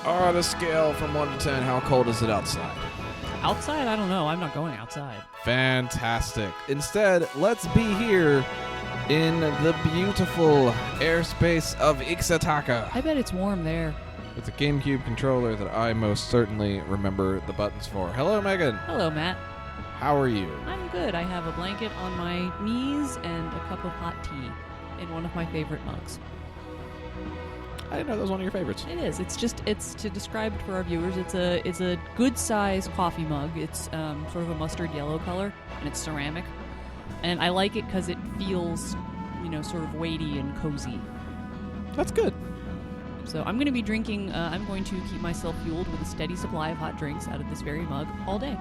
On a scale from 1 to 10, how cold is it outside? Outside? I don't know. I'm not going outside. Fantastic. Instead, let's be here in the beautiful airspace of Ixataka. I bet it's warm there. With a GameCube controller that I most certainly remember the buttons for. Hello, Megan. Hello, Matt. How are you? I'm good. I have a blanket on my knees and a cup of hot tea in one of my favorite mugs. I didn't know that was one of your favorites. It is. It's to describe it for our viewers. It's a good size coffee mug. It's sort of a mustard yellow color, and it's ceramic. And I like it because it feels, sort of weighty and cozy. That's good. So I'm going to be drinking. I'm going to keep myself fueled with a steady supply of hot drinks out of this very mug all day.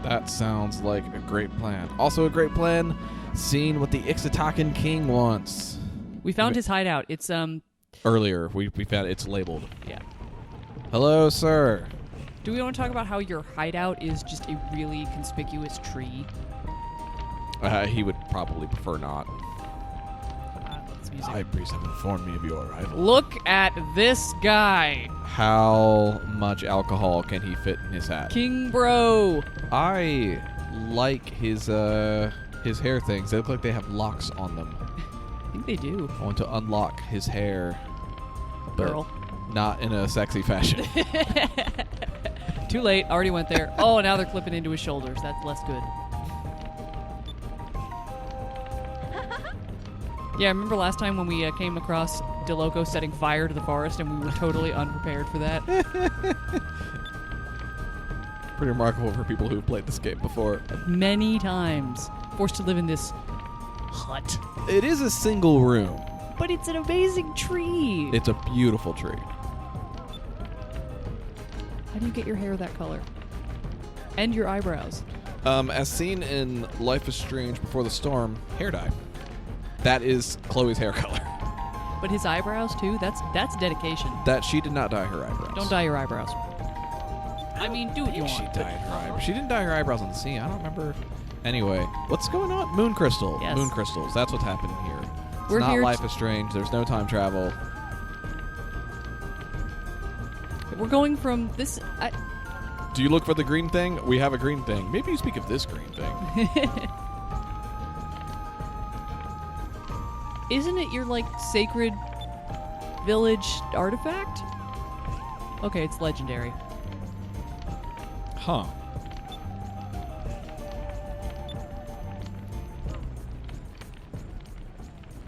That sounds like a great plan. Also a great plan, seeing what the Ixatakan king wants. We found his hideout. It's Earlier, we found it's labeled. Yeah. Hello, sir. Do we want to talk about how your hideout is just a really conspicuous tree? He would probably prefer not. It's music. High priest have informed me of your arrival. Look at this guy. How much alcohol can he fit in his hat? King Bro. I like his hair things. They look like they have locks on them. I think they do. I want to unlock his hair. Girl. Not in a sexy fashion. Too late. Already went there. Oh, now they're clipping into his shoulders. That's less good. Yeah, remember last time when we came across DeLoco setting fire to the forest and we were totally unprepared for that? Pretty remarkable for people who've played this game before. Many times. Forced to live in this hut. It is a single room. But it's an amazing tree. It's a beautiful tree. How do you get your hair that color? And your eyebrows? As seen in Life is Strange Before the Storm, hair dye. That is Chloe's hair color. But his eyebrows too? That's dedication. That she did not dye her eyebrows. Don't dye your eyebrows. I mean, do what you want. She dyed her eyebrows. She didn't dye her eyebrows on the scene. I don't remember. Anyway, what's going on? Moon crystal. Yes. Moon crystals. That's what's happening here. It's We're not here Life is Strange. There's no time travel. We're going from this... Do you look for the green thing? We have a green thing. Maybe you speak of this green thing. Isn't it your, sacred village artifact? Okay, it's legendary. Huh.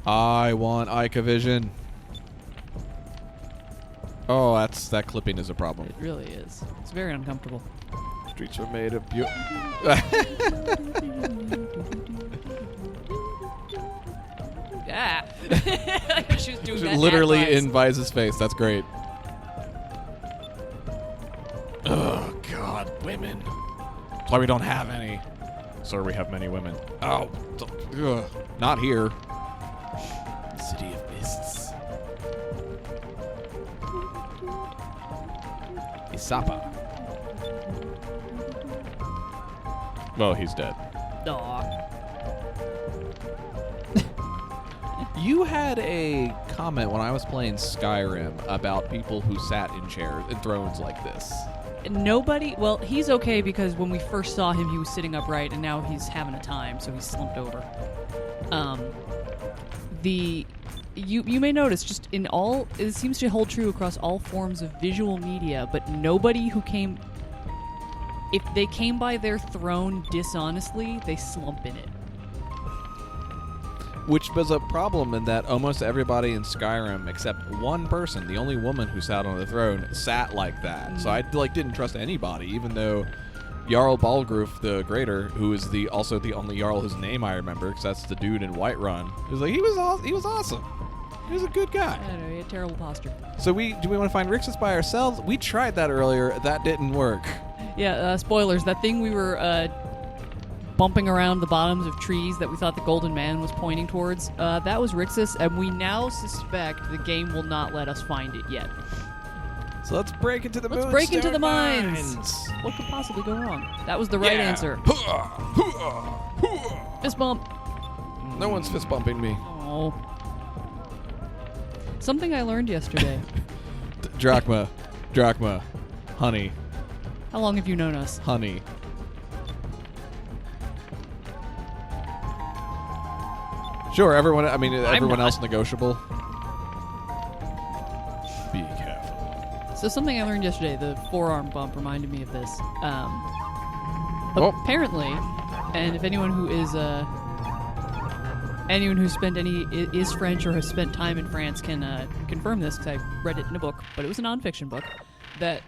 I want Ica Vision. Oh, that clipping is a problem. It really is. It's very uncomfortable. Streets are made of beauty. Yeah. She was doing that Literally at in Vize's face. That's great. Oh, God. Women. That's why we don't have any. Sir, we have many women. Oh. Not here. City of Mists. Isapa. Well, he's dead. Aw. You had a comment when I was playing Skyrim about people who sat in chairs and thrones like this. Nobody... Well, he's okay because when we first saw him, he was sitting upright, and now he's having a time, so he's slumped over. You may notice, just in all... It seems to hold true across all forms of visual media, but nobody who came... If they came by their throne dishonestly, they slump in it. Which was a problem in that almost everybody in Skyrim, except one person, the only woman who sat on the throne, sat like that. So I didn't trust anybody, even though Jarl Balgruuf the Greater, who is also the only Jarl whose name I remember, because that's the dude in Whiterun, he was awesome. He was a good guy. I don't know, he had terrible posture. So do we want to find Rixus by ourselves? We tried that earlier. That didn't work. Yeah, spoilers. That thing we were bumping around the bottoms of trees that we thought the Golden Man was pointing towards, that was Rixus, and we now suspect the game will not let us find it yet. So let's break into the Let's break into the mines. What could possibly go wrong? That was the right answer. Fist bump. No one's fist bumping me. Oh. Something I learned yesterday. Drachma, Drachma. Honey. How long have you known us? Honey. Sure, everyone else negotiable. Be careful. So something I learned yesterday, the forearm bump reminded me of this. Oh. Apparently, and if anyone who is anyone who's spent is French or has spent time in France can confirm this, because I read it in a book, but it was a nonfiction book, that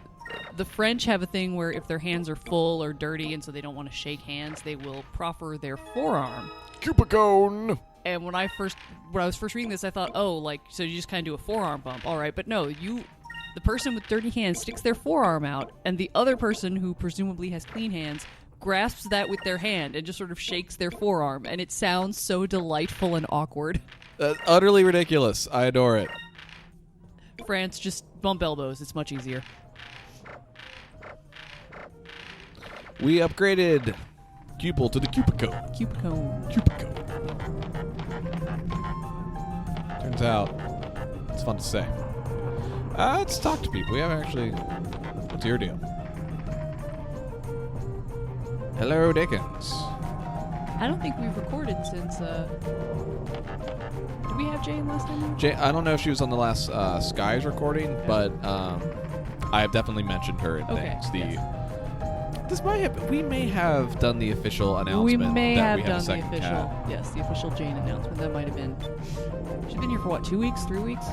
the French have a thing where if their hands are full or dirty and so they don't want to shake hands, they will proffer their forearm. Cupicone. And when I was first reading this, I thought, oh, like, so you just kind of do a forearm bump. All right, but no, the person with dirty hands sticks their forearm out, and the other person who presumably has clean hands grasps that with their hand and just sort of shakes their forearm, and it sounds so delightful and awkward. Utterly ridiculous. I adore it. France, just bump elbows. It's much easier. We upgraded Cupel to the Cupicone. Cupicone. Turns out, it's fun to say. Let's talk to people. We haven't actually... What's your deal? Hello, Dickens. I don't think we've recorded since... Did we have Jane last time? Jane, I don't know if she was on the last Skies recording, but I have definitely mentioned her in things. We may have done the official announcement. We may that have we done a second the official, cat. yes, the official Jane announcement. That might have been. She's been here for what? 2 weeks? 3 weeks?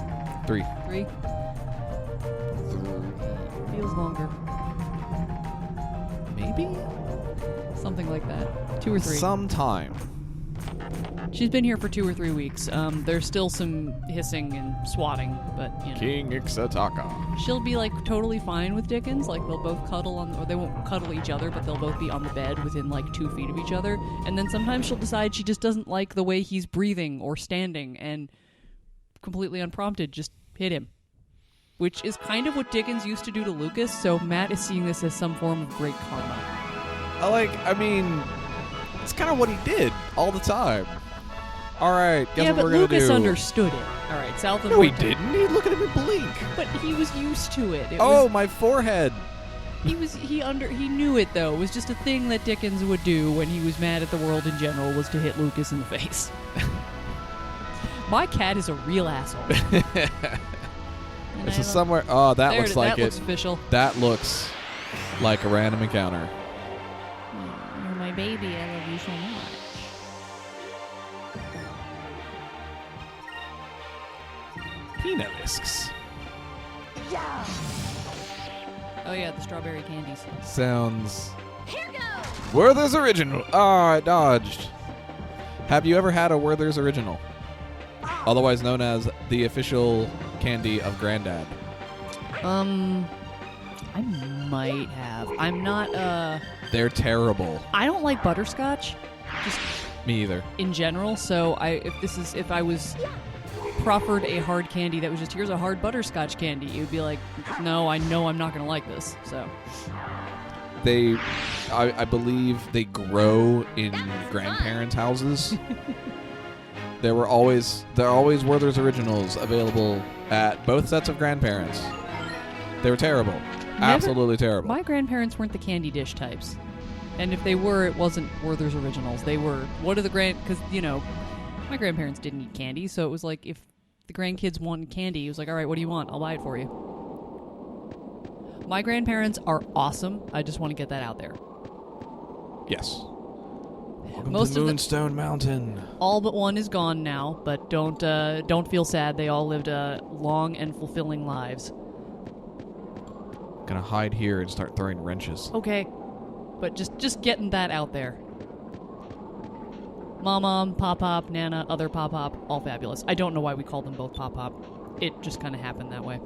3. 3. Feels longer. Maybe something like that. 2 or 3. Sometime. She's been here for 2 or 3 weeks. There's still some hissing and swatting, but you know. King Ixataka. She'll be like totally fine with Dickens. Like they'll both cuddle or they won't cuddle each other, but they'll both be on the bed within like 2 feet of each other. And then sometimes she'll decide she just doesn't like the way he's breathing or standing, and completely unprompted just hit him. Which is kind of what Dickens used to do to Lucas, so Matt is seeing this as some form of great karma. It's kind of what he did all the time. All right, guess what we're going to do. Yeah, but Lucas understood it. All right, south of... No, he didn't. He look at him and blink. But he was used to it. My forehead. He knew it, though. It was just a thing that Dickens would do when he was mad at the world in general, was to hit Lucas in the face. My cat is a real asshole. This is somewhere... Oh, that looks like it. That looks official. That looks like a random encounter. You're my baby. I love you so much. Peanutlisks. Yeah. Oh yeah, the strawberry candies. Sounds... Here goes! Werther's Original. I dodged. Have you ever had a Werther's Original? Otherwise known as the official candy of Granddad. I might have. I'm not, They're terrible. I don't like butterscotch. Just... Me either. In general, so if I was proffered a hard candy that was just, here's a hard butterscotch candy, it would be like, no, I know I'm not going to like this, so. I believe they grow in grandparents' houses. There are always Werther's Originals available at both sets of grandparents. They were terrible. Absolutely terrible. My grandparents weren't the candy dish types. And if they were, it wasn't Werther's Originals. They were, because, my grandparents didn't eat candy, so it was like, if the grandkids wanted candy, it was like, all right, what do you want? I'll buy it for you. My grandparents are awesome. I just want to get that out there. Yes. Welcome Most to of Moonstone Mountain. All but one is gone now, but don't feel sad. They all lived long and fulfilling lives. Gonna hide here and start throwing wrenches. Okay, but just getting that out there. Mom, Pop-Pop, Nana, other Pop-Pop, all fabulous. I don't know why we called them both Pop-Pop. It just kind of happened that way.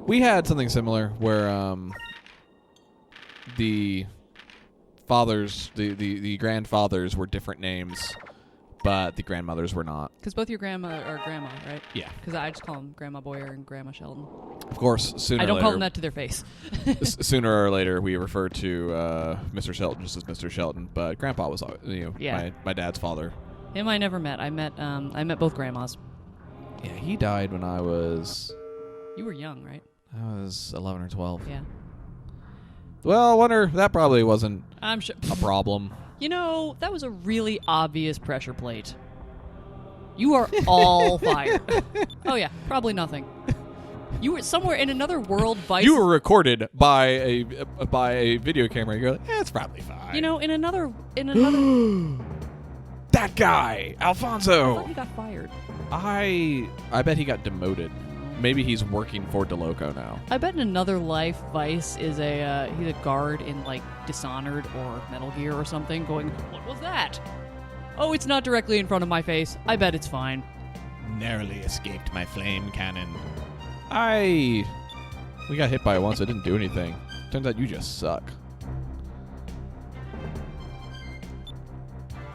We had something similar where the fathers, the grandfathers were different names, but the grandmothers were not. Because both your grandma are grandma, right? Yeah. Because I just call them Grandma Bowyer and Grandma Sheldon. Of course, sooner or later... I don't call them that to their face. Sooner or later, we refer to Mr. Shelton just as Mr. Shelton, but Grandpa was, my dad's father. Him I never met. I met both grandmas. Yeah, he died when I was... You were young, right? I was 11 or 12. Yeah. Well, I wonder, that probably wasn't I'm sure. a problem. You know, that was a really obvious pressure plate. You are all fired. Oh, yeah. Probably nothing. You were somewhere in another world. Vice. You were recorded by a video camera. You're like, it's probably fine. You know, in another. That guy, I Alfonso. thought he got fired. I bet he got demoted. Maybe he's working for DeLoco now. I bet in another life, Vice is he's a guard in like Dishonored or Metal Gear or something. Going, what was that? Oh, it's not directly in front of my face. I bet it's fine. Narrowly escaped my flame cannon. We got hit by it once. It didn't do anything. Turns out you just suck.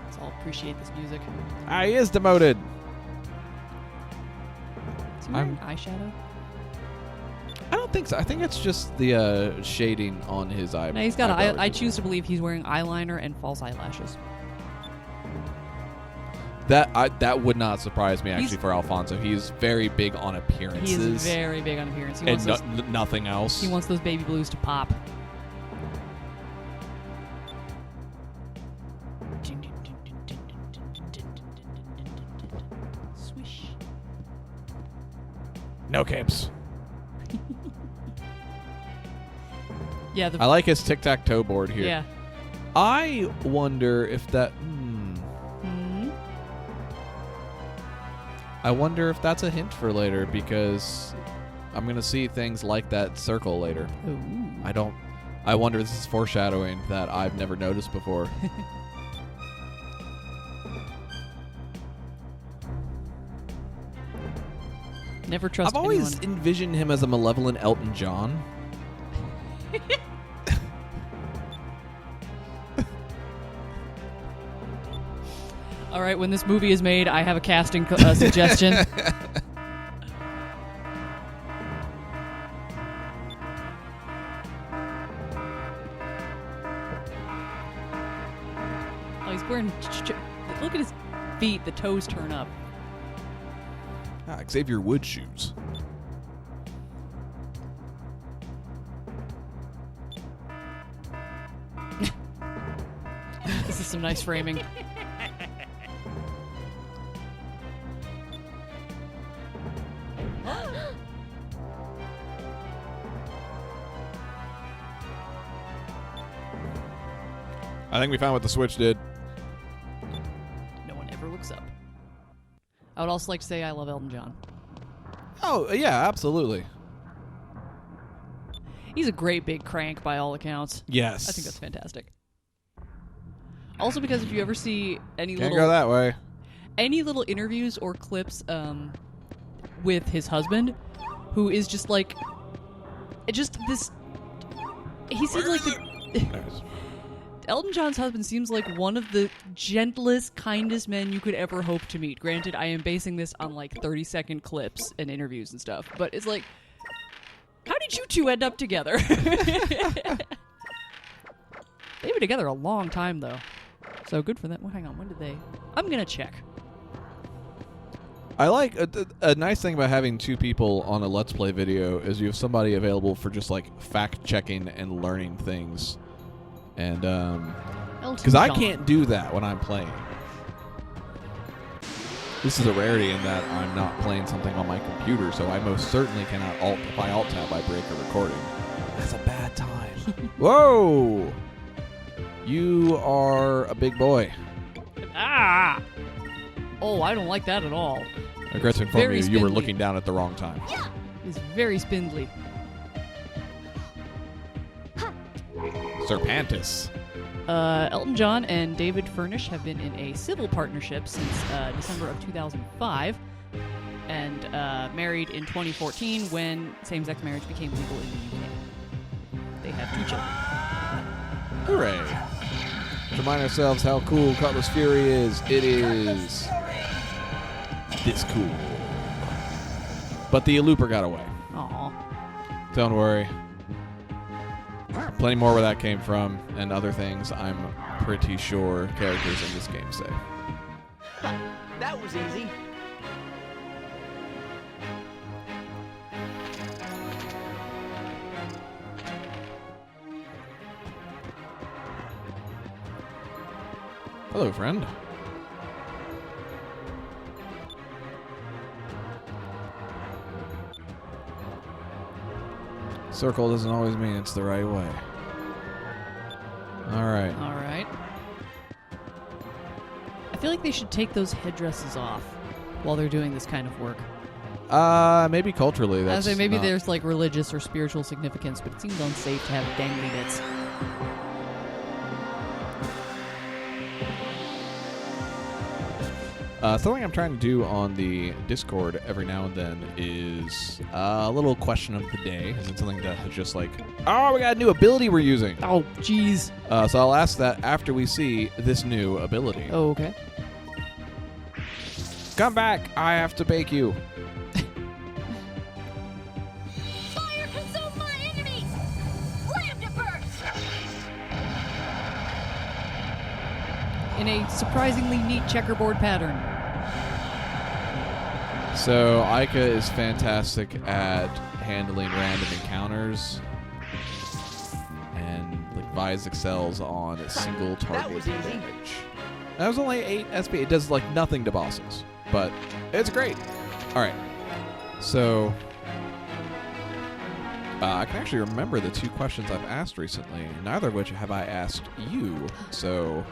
Let's all appreciate this music. He is demoted. Is he wearing eyeshadow? I don't think so. I think it's just the shading on his eye. No, he's got. eyebrows. I choose to believe he's wearing eyeliner and false eyelashes. That would not surprise me, actually, He's- for Alfonso. He's very big on appearances. He is very big on appearance. He and wants nothing else. He wants those baby blues to pop. Swish. No capes. Yeah. I like his tic-tac-toe board here. Yeah. I wonder if that... I wonder if that's a hint for later, because I'm going to see things like that circle later. Ooh. I wonder if this is foreshadowing that I've never noticed before. Never trust I've always anyone. envisioned him as a malevolent Elton John. All right, when this movie is made, I have a casting suggestion. Oh, he's wearing... Look at his feet. The toes turn up. Xavier Woods shoes. This is some nice framing. I think we found what the switch did. No one ever looks up. I would also like to say I love Elton John. Oh, yeah, absolutely. He's a great big crank by all accounts. Yes. I think that's fantastic. Also, because if you ever see any Can't go that way. any little interviews or clips with his husband, who is just like, just this. He seems like Elton John's husband seems like one of the gentlest, kindest men you could ever hope to meet. Granted, I am basing this on like 30-second clips and interviews and stuff, but it's like, how did you two end up together? They've been together a long time, though. So good for them. Well, hang on. When did they... I'm going to check. I like a nice thing about having two people on a Let's Play video is you have somebody available for just like fact-checking and learning things. And, because I can't do that when I'm playing. This is a rarity in that I'm not playing something on my computer, so I most certainly cannot if I alt-tab, I break a recording. That's a bad time. Whoa! You are a big boy. Ah! Oh, I don't like that at all. I regret to inform Very you, you were spindly. looking down at the wrong time. It's very spindly. Serpantis. Elton John and David Furnish have been in a civil partnership since December of 2005 and married in 2014 when same-sex marriage became legal in the UK. They have 2 children. Hooray. To remind ourselves how cool Cutlass Fury is, it is this cool. But the looper got away. Aw. Don't worry. Plenty more where that came from, and other things I'm pretty sure characters in this game say. That was easy. Hello, friend. Circle doesn't always mean it's the right way. All right. All right. I feel like they should take those headdresses off while they're doing this kind of work. Maybe culturally. I That's say maybe not- there's like religious or spiritual significance, but it seems unsafe to have dangly bits. Something I'm trying to do on the Discord every now and then is a little question of the day. Is it something that is just like, oh, we got a new ability we're using? Oh, jeez. So I'll ask that after we see this new ability. Oh, okay. Come back. I have to bake you. Fire consume my enemy! Slam to burst! In a surprisingly neat checkerboard pattern. So Ica is fantastic at handling random encounters, and like Vise excels on single target was easy. damage. That was only 8 SP. It does like nothing to bosses, but it's great. All right, so I can actually remember the 2 questions I've asked recently, neither of which have I asked you. So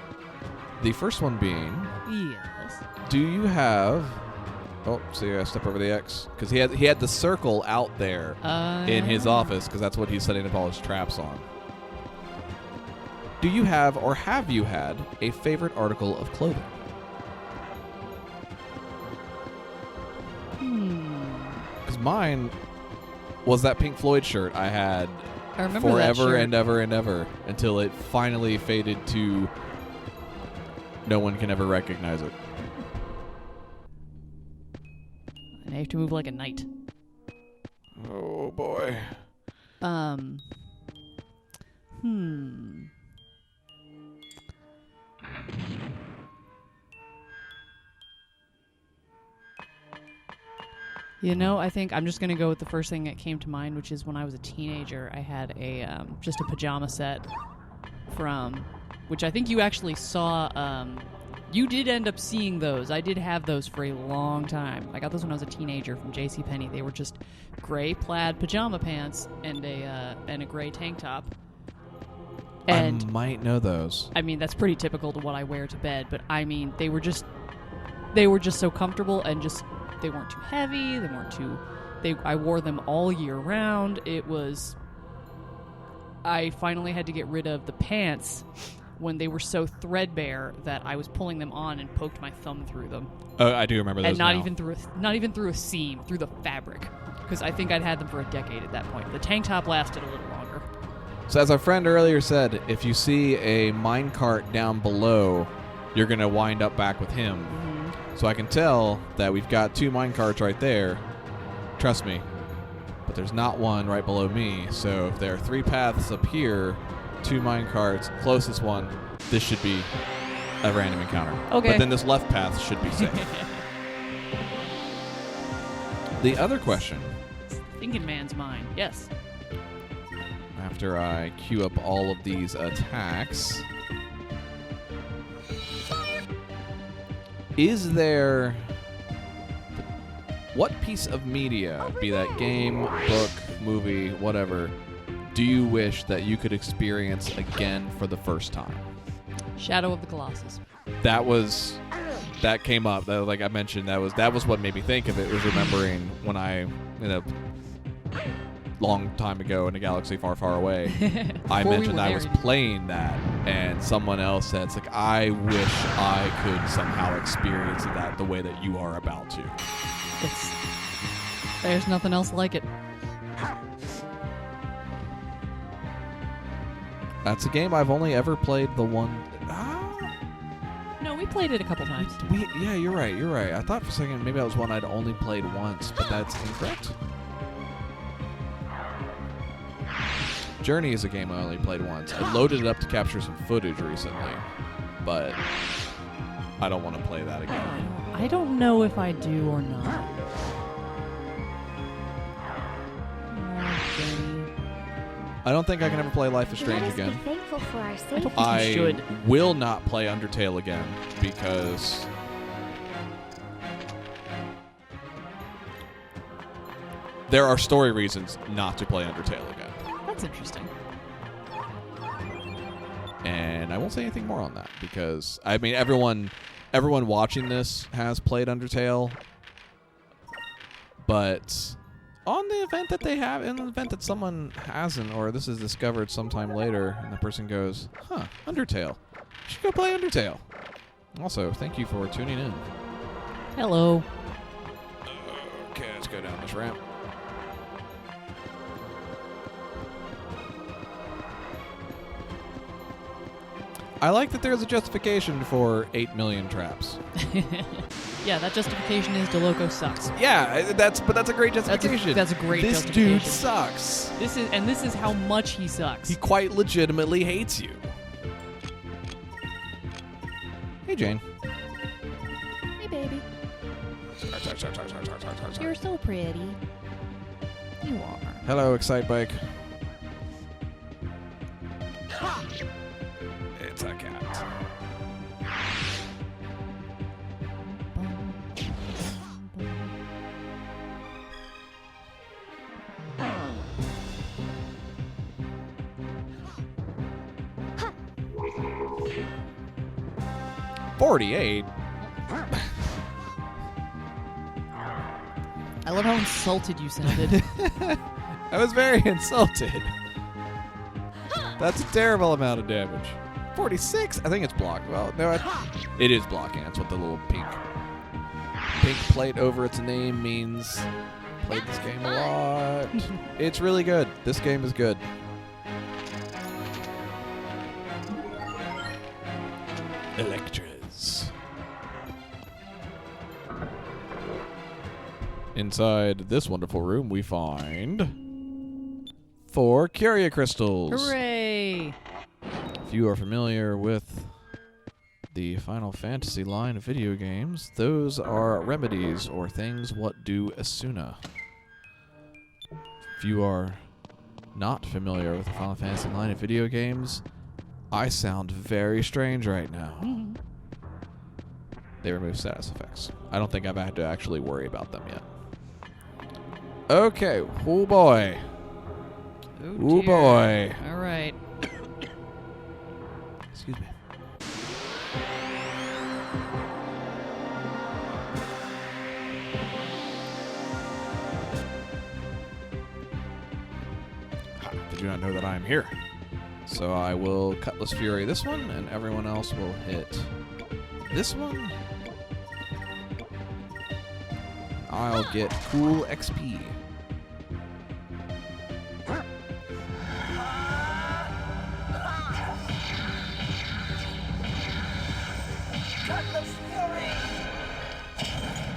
the first one being, Yes. do you have... Oh, so you gotta step over the X. Because he had the circle out there in his office, because that's what he's setting up all his traps on. Do you have, or have you had, a favorite article of clothing? Because mine was that Pink Floyd shirt I had I remember that forever shirt. and ever and ever, until it finally faded to no one can ever recognize it. And I have to move like a knight. Oh, boy. You know, I think I'm just going to go with the first thing that came to mind, which is when I was a teenager, I had a just a pajama set from, which I think you actually saw. You did end up seeing those. I did have those for a long time. I got those when I was a teenager from JCPenney. They were just gray plaid pajama pants and a gray tank top. And I might know those. I mean, that's pretty typical to what I wear to bed, but I mean, they were just so comfortable, and just they weren't too heavy, they weren't too I wore them all year round. I finally had to get rid of the pants when they were so threadbare that I was pulling them on and poked my thumb through them. Oh, I do remember those And not now. even through a seam, through the fabric, because I think I'd had them for a decade at that point. The tank top lasted a little longer. So as our friend earlier said, if you see a minecart down below, you're going to wind up back with him. So I can tell that we've got 2 minecarts right there. Trust me. But there's not one right below me. So if there are 3 paths up here, 2 minecarts, closest one, this should be a random encounter. Okay. But then this left path should be safe. The other question, Thinking man's mind. Yes. after I queue up all of these attacks, is there... What piece of media, be that game, book, movie, whatever, do you wish that you could experience again for the first time? Shadow of the Colossus. That came up. That, like I mentioned, that was what made me think of it. Was remembering when I, long time ago in a galaxy far, far away, I Before we mentioned were I was married. playing that, and someone else said, "It's like I wish I could somehow experience that the way that you are about to." There's nothing else like it. That's a game I've only ever played the one. No, we played it a couple times. Yeah, you're right. You're right. I thought for a second maybe that was one I'd only played once, but that's incorrect. Journey is a game I only played once. I loaded it up to capture some footage recently, but I don't want to play that again. I don't know if I do or not. Journey. I don't think I can ever play Life is Let Strange us again. be thankful for our I safety. don't think you should. will not play Undertale again because there are story reasons not to play Undertale again. That's interesting. And I won't say anything more on that because I mean everyone watching this has played Undertale, but on the event that they have, in the event that someone hasn't, or this is discovered sometime later, and the person goes, "Huh, Undertale, you should go play Undertale." Also, thank you for tuning in. Hello. Okay, let's go down this ramp. I like that there's a justification for 8 million traps. Yeah, that justification is DeLoco sucks. Yeah, that's a great justification. That's a great This justification. dude sucks. This is how much he sucks. He quite legitimately hates you. Hey, Jane. Hey, baby. You're so pretty. You are. Hello, Excite Bike. It's a cat. $48. I love how insulted you sounded. I was very insulted. That's a terrible amount of damage. 46? I think it's block. Well, no, it is blocking. That's what the little pink plate over its name means. Played this game a lot. It's really good. This game is good. Electras. Inside this wonderful room, we find 4 Curia crystals. Hooray! If you are familiar with the Final Fantasy line of video games, those are remedies or things what do Asuna. If you are not familiar with the Final Fantasy line of video games, I sound very strange right now. Mm-hmm. They remove status effects. I don't think I've had to actually worry about them yet. Okay, oh boy. Oh boy. All right. Excuse me. Did you not know that I am here? So I will Cutlass Fury this one, and everyone else will hit this one. I'll get cool XP.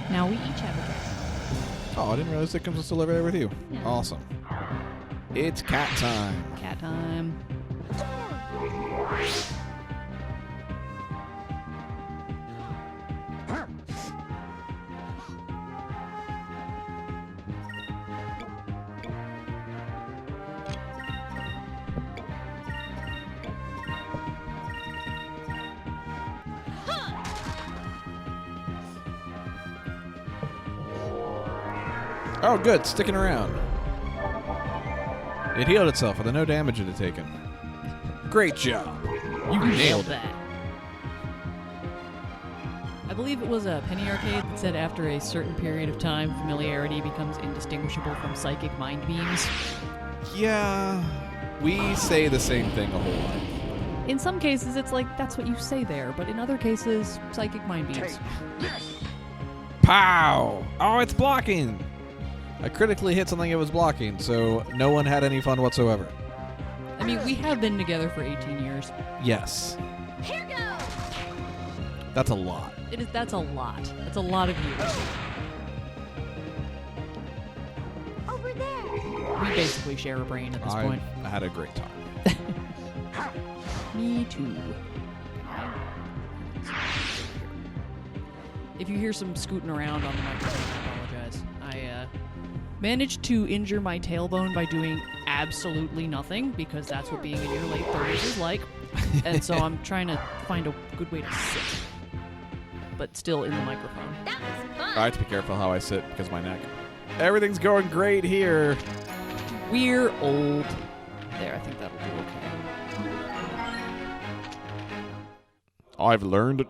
Now we each have a guess. Oh, I didn't realize it comes to live there with you. Yeah. Awesome. It's cat time. Cat time. Oh, good. Sticking around. It healed itself with no damage it had taken. Great job. You nailed it. that. I believe it was a Penny Arcade that said after a certain period of time, familiarity becomes indistinguishable from psychic mind beams. Yeah. We say the same thing a whole lot. In some cases, it's like, that's what you say there, but in other cases, psychic mind beams. Pow! Oh, it's blocking! I critically hit something it was blocking, so no one had any fun whatsoever. I mean, we have been together for 18 years. Yes. Here goes. That's a lot. That's a lot. That's a lot of years. Over there. We basically share a brain at this point. I had a great time. Me too. If you hear some scooting around on the microphone, I apologize. I managed to injure my tailbone by doing absolutely nothing because that's what being in your late 30s is like. And so I'm trying to find a good way to sit, but still in the microphone. That was fun. I have to be careful how I sit because of my neck. Everything's going great here. We're old. There, I think that'll do okay. I've learned.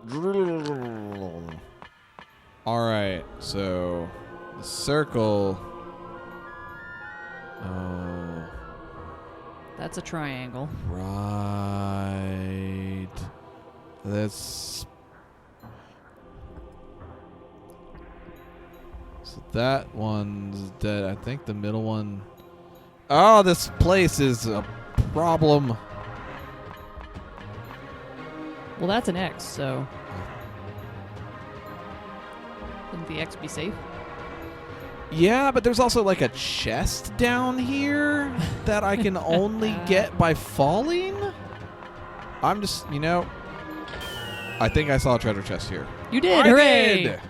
All right, so the circle. Oh, That's a triangle. right. That's. So that one's dead. I think the middle one. Oh, this place is a problem. Well, that's an X, so wouldn't the X be safe? Yeah, but there's also like a chest down here that I can only get by falling. I'm just, I think I saw a treasure chest here. You did, I hooray! did!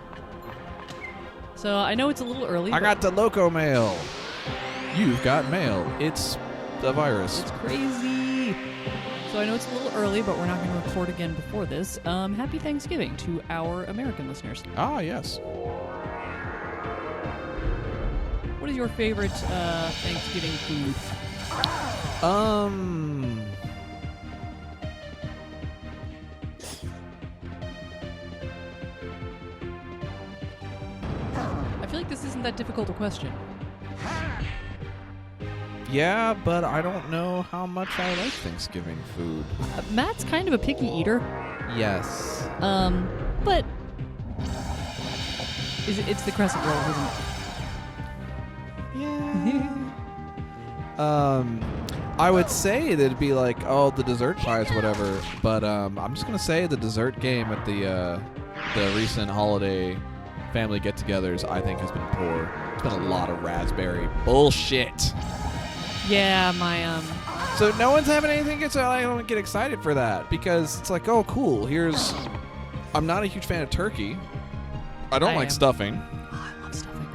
So I know it's a little early. I but got the loco mail. You've got mail. It's the virus. It's crazy. So I know it's a little early, but we're not going to record again before this. Happy Thanksgiving to our American listeners. Ah, yes. What is your favorite Thanksgiving food? I feel like this isn't that difficult a question. Yeah, but I don't know how much I like Thanksgiving food. Matt's kind of a picky eater. Yes. But it's the crescent roll, isn't it? Yeah. I would say that it'd be like, oh, the dessert pies, whatever. But I'm just gonna say the dessert game at the recent holiday family get-togethers, I think, has been poor. It's been a lot of raspberry bullshit. Yeah, my So no one's having anything good, so I don't get excited for that because it's like, oh, cool. I'm not a huge fan of turkey. I don't like stuffing. Oh, I love stuffing.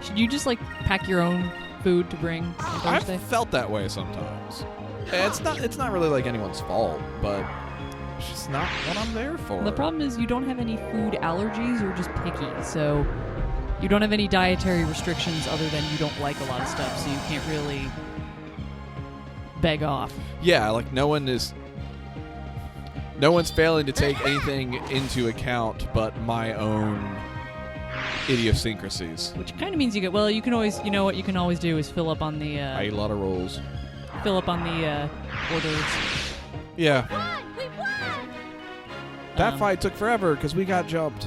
Should you just pack your own food to bring on Thursday? I've felt that way sometimes. It's not really like anyone's fault, but it's just not what I'm there for. The problem is you don't have any food allergies. You're just picky, so you don't have any dietary restrictions other than you don't like a lot of stuff, so you can't really beg off. Yeah, like no one's failing to take anything into account but my own idiosyncrasies. Which kind of means you can always, what you can always do is fill up on the I eat a lot of rolls. orders. Yeah. We won! That fight took forever because we got jumped.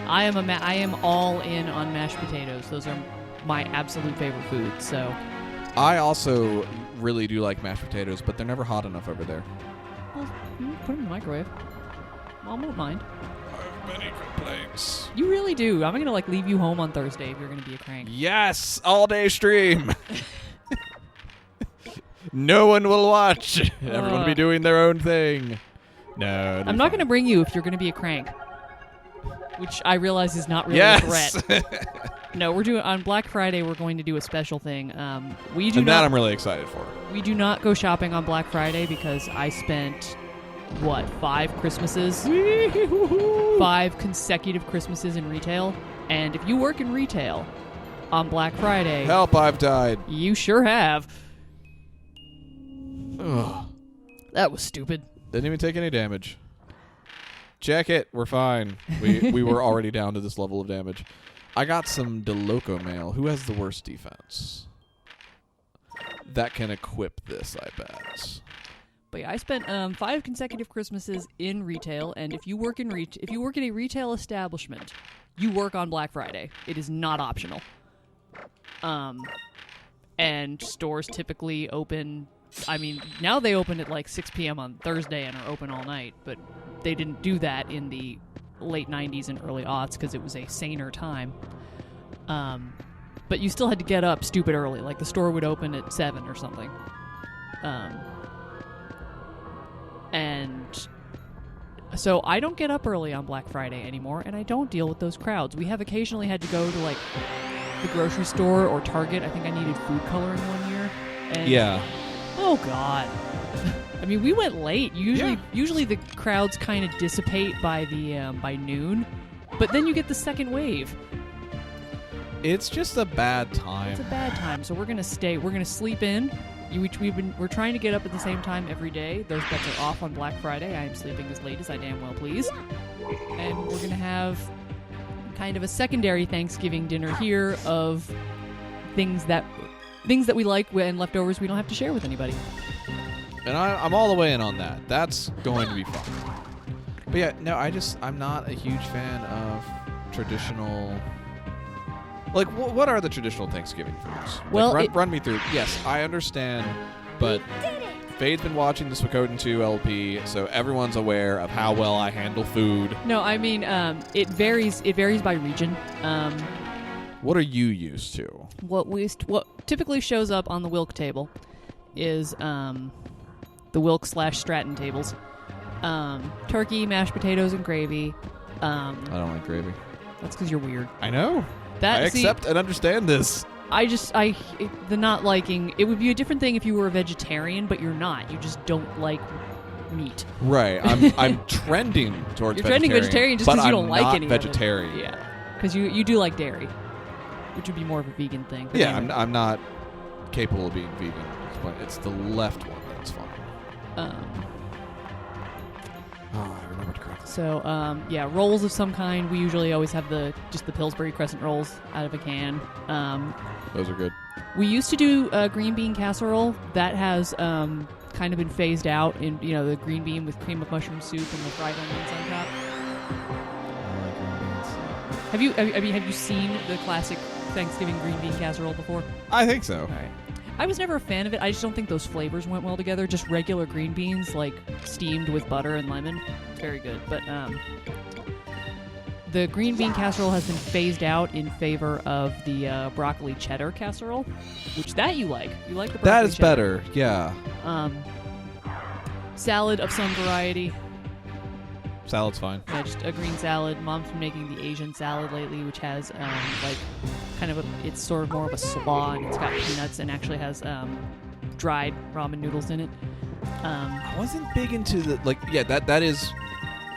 I am all in on mashed potatoes. Those are my absolute favorite food. So I also really do like mashed potatoes, but they're never hot enough over there. well, put them in the microwave. Mom won't mind. I have many complaints. You really do. I'm gonna leave you home on Thursday if you're gonna be a crank. Yes, all day stream. No one will watch. Everyone will be doing their own thing. No, I'm not gonna bring you if you're gonna be a crank. Which I realize is not really a Yes. threat. No, we're doing on Black Friday. We're going to do a special thing. We do And not. that I'm really excited for. We do not go shopping on Black Friday because I spent 5 Christmases, 5 consecutive Christmases in retail. And if you work in retail on Black Friday, Help! I've died. you sure have. Ugh. That was stupid. Didn't even take any damage. Check it. We're fine. We were already down to this level of damage. I got some DeLoco mail. Who has the worst defense? That can equip this, I bet. But yeah, I spent 5 consecutive Christmases in retail, and if you work in a retail establishment, you work on Black Friday. It is not optional. And stores typically open. I mean, now they open at 6 p.m. on Thursday and are open all night, but they didn't do that in the late 90s and early aughts because it was a saner time. But you still had to get up stupid early. The store would open at 7 or something. And so I don't get up early on Black Friday anymore, and I don't deal with those crowds. We have occasionally had to go to the grocery store or Target. I think I needed food coloring one year. And, Yeah. Oh God. I mean, we went late. Usually the crowds kind of dissipate by noon, but then you get the second wave. It's just a bad time. It's a bad time, so we're gonna stay. We're gonna sleep in. We're trying to get up at the same time every day. Those bets are off on Black Friday. I am sleeping as late as I damn well please, and we're gonna have kind of a secondary Thanksgiving dinner here of things that we like and leftovers we don't have to share with anybody. And I'm all the way in on that. That's going to be fun. But yeah, no, I'm not a huge fan of traditional. Like, what are the traditional Thanksgiving foods? Well, like, run me through. Yes, I understand, but Fade's been watching the Suikoden 2 LP, so everyone's aware of how well I handle food. No, I mean, it varies. It varies by region. What are you used to? What typically shows up on the Wilk table is the Wilk/Stratton tables. Turkey, mashed potatoes, and gravy. I don't like gravy. That's because you're weird. I know. I accept and understand this. The not liking, it would be a different thing if you were a vegetarian, but you're not. You just don't like meat. Right. I'm trending towards You're trending vegetarian just because you don't like any vegetarian. of it. Yeah. Because you do like dairy, which would be more of a vegan thing. But Yeah, anyway. I'm not capable of being vegan. It's the left one that's fine. I remembered correctly. So, rolls of some kind. We usually always have just the Pillsbury Crescent rolls out of a can. Those are good. We used to do green bean casserole. That has kind of been phased out in, the green bean with cream of mushroom soup and the fried onions on top. I like green beans. Have you seen the classic Thanksgiving green bean casserole before? I think so. All right. I was never a fan of it. I just don't think those flavors went well together. Just regular green beans, like steamed with butter and lemon. Very good. But the green bean casserole has been phased out in favor of the broccoli cheddar casserole, which you like. You like the broccoli That is cheddar. better, yeah. Salad of some variety. Salad's fine. Yeah, just a green salad. Mom's been making the Asian salad lately, which has it's sort of more of a slaw, and it's got peanuts and actually has dried ramen noodles in it. I wasn't big into that is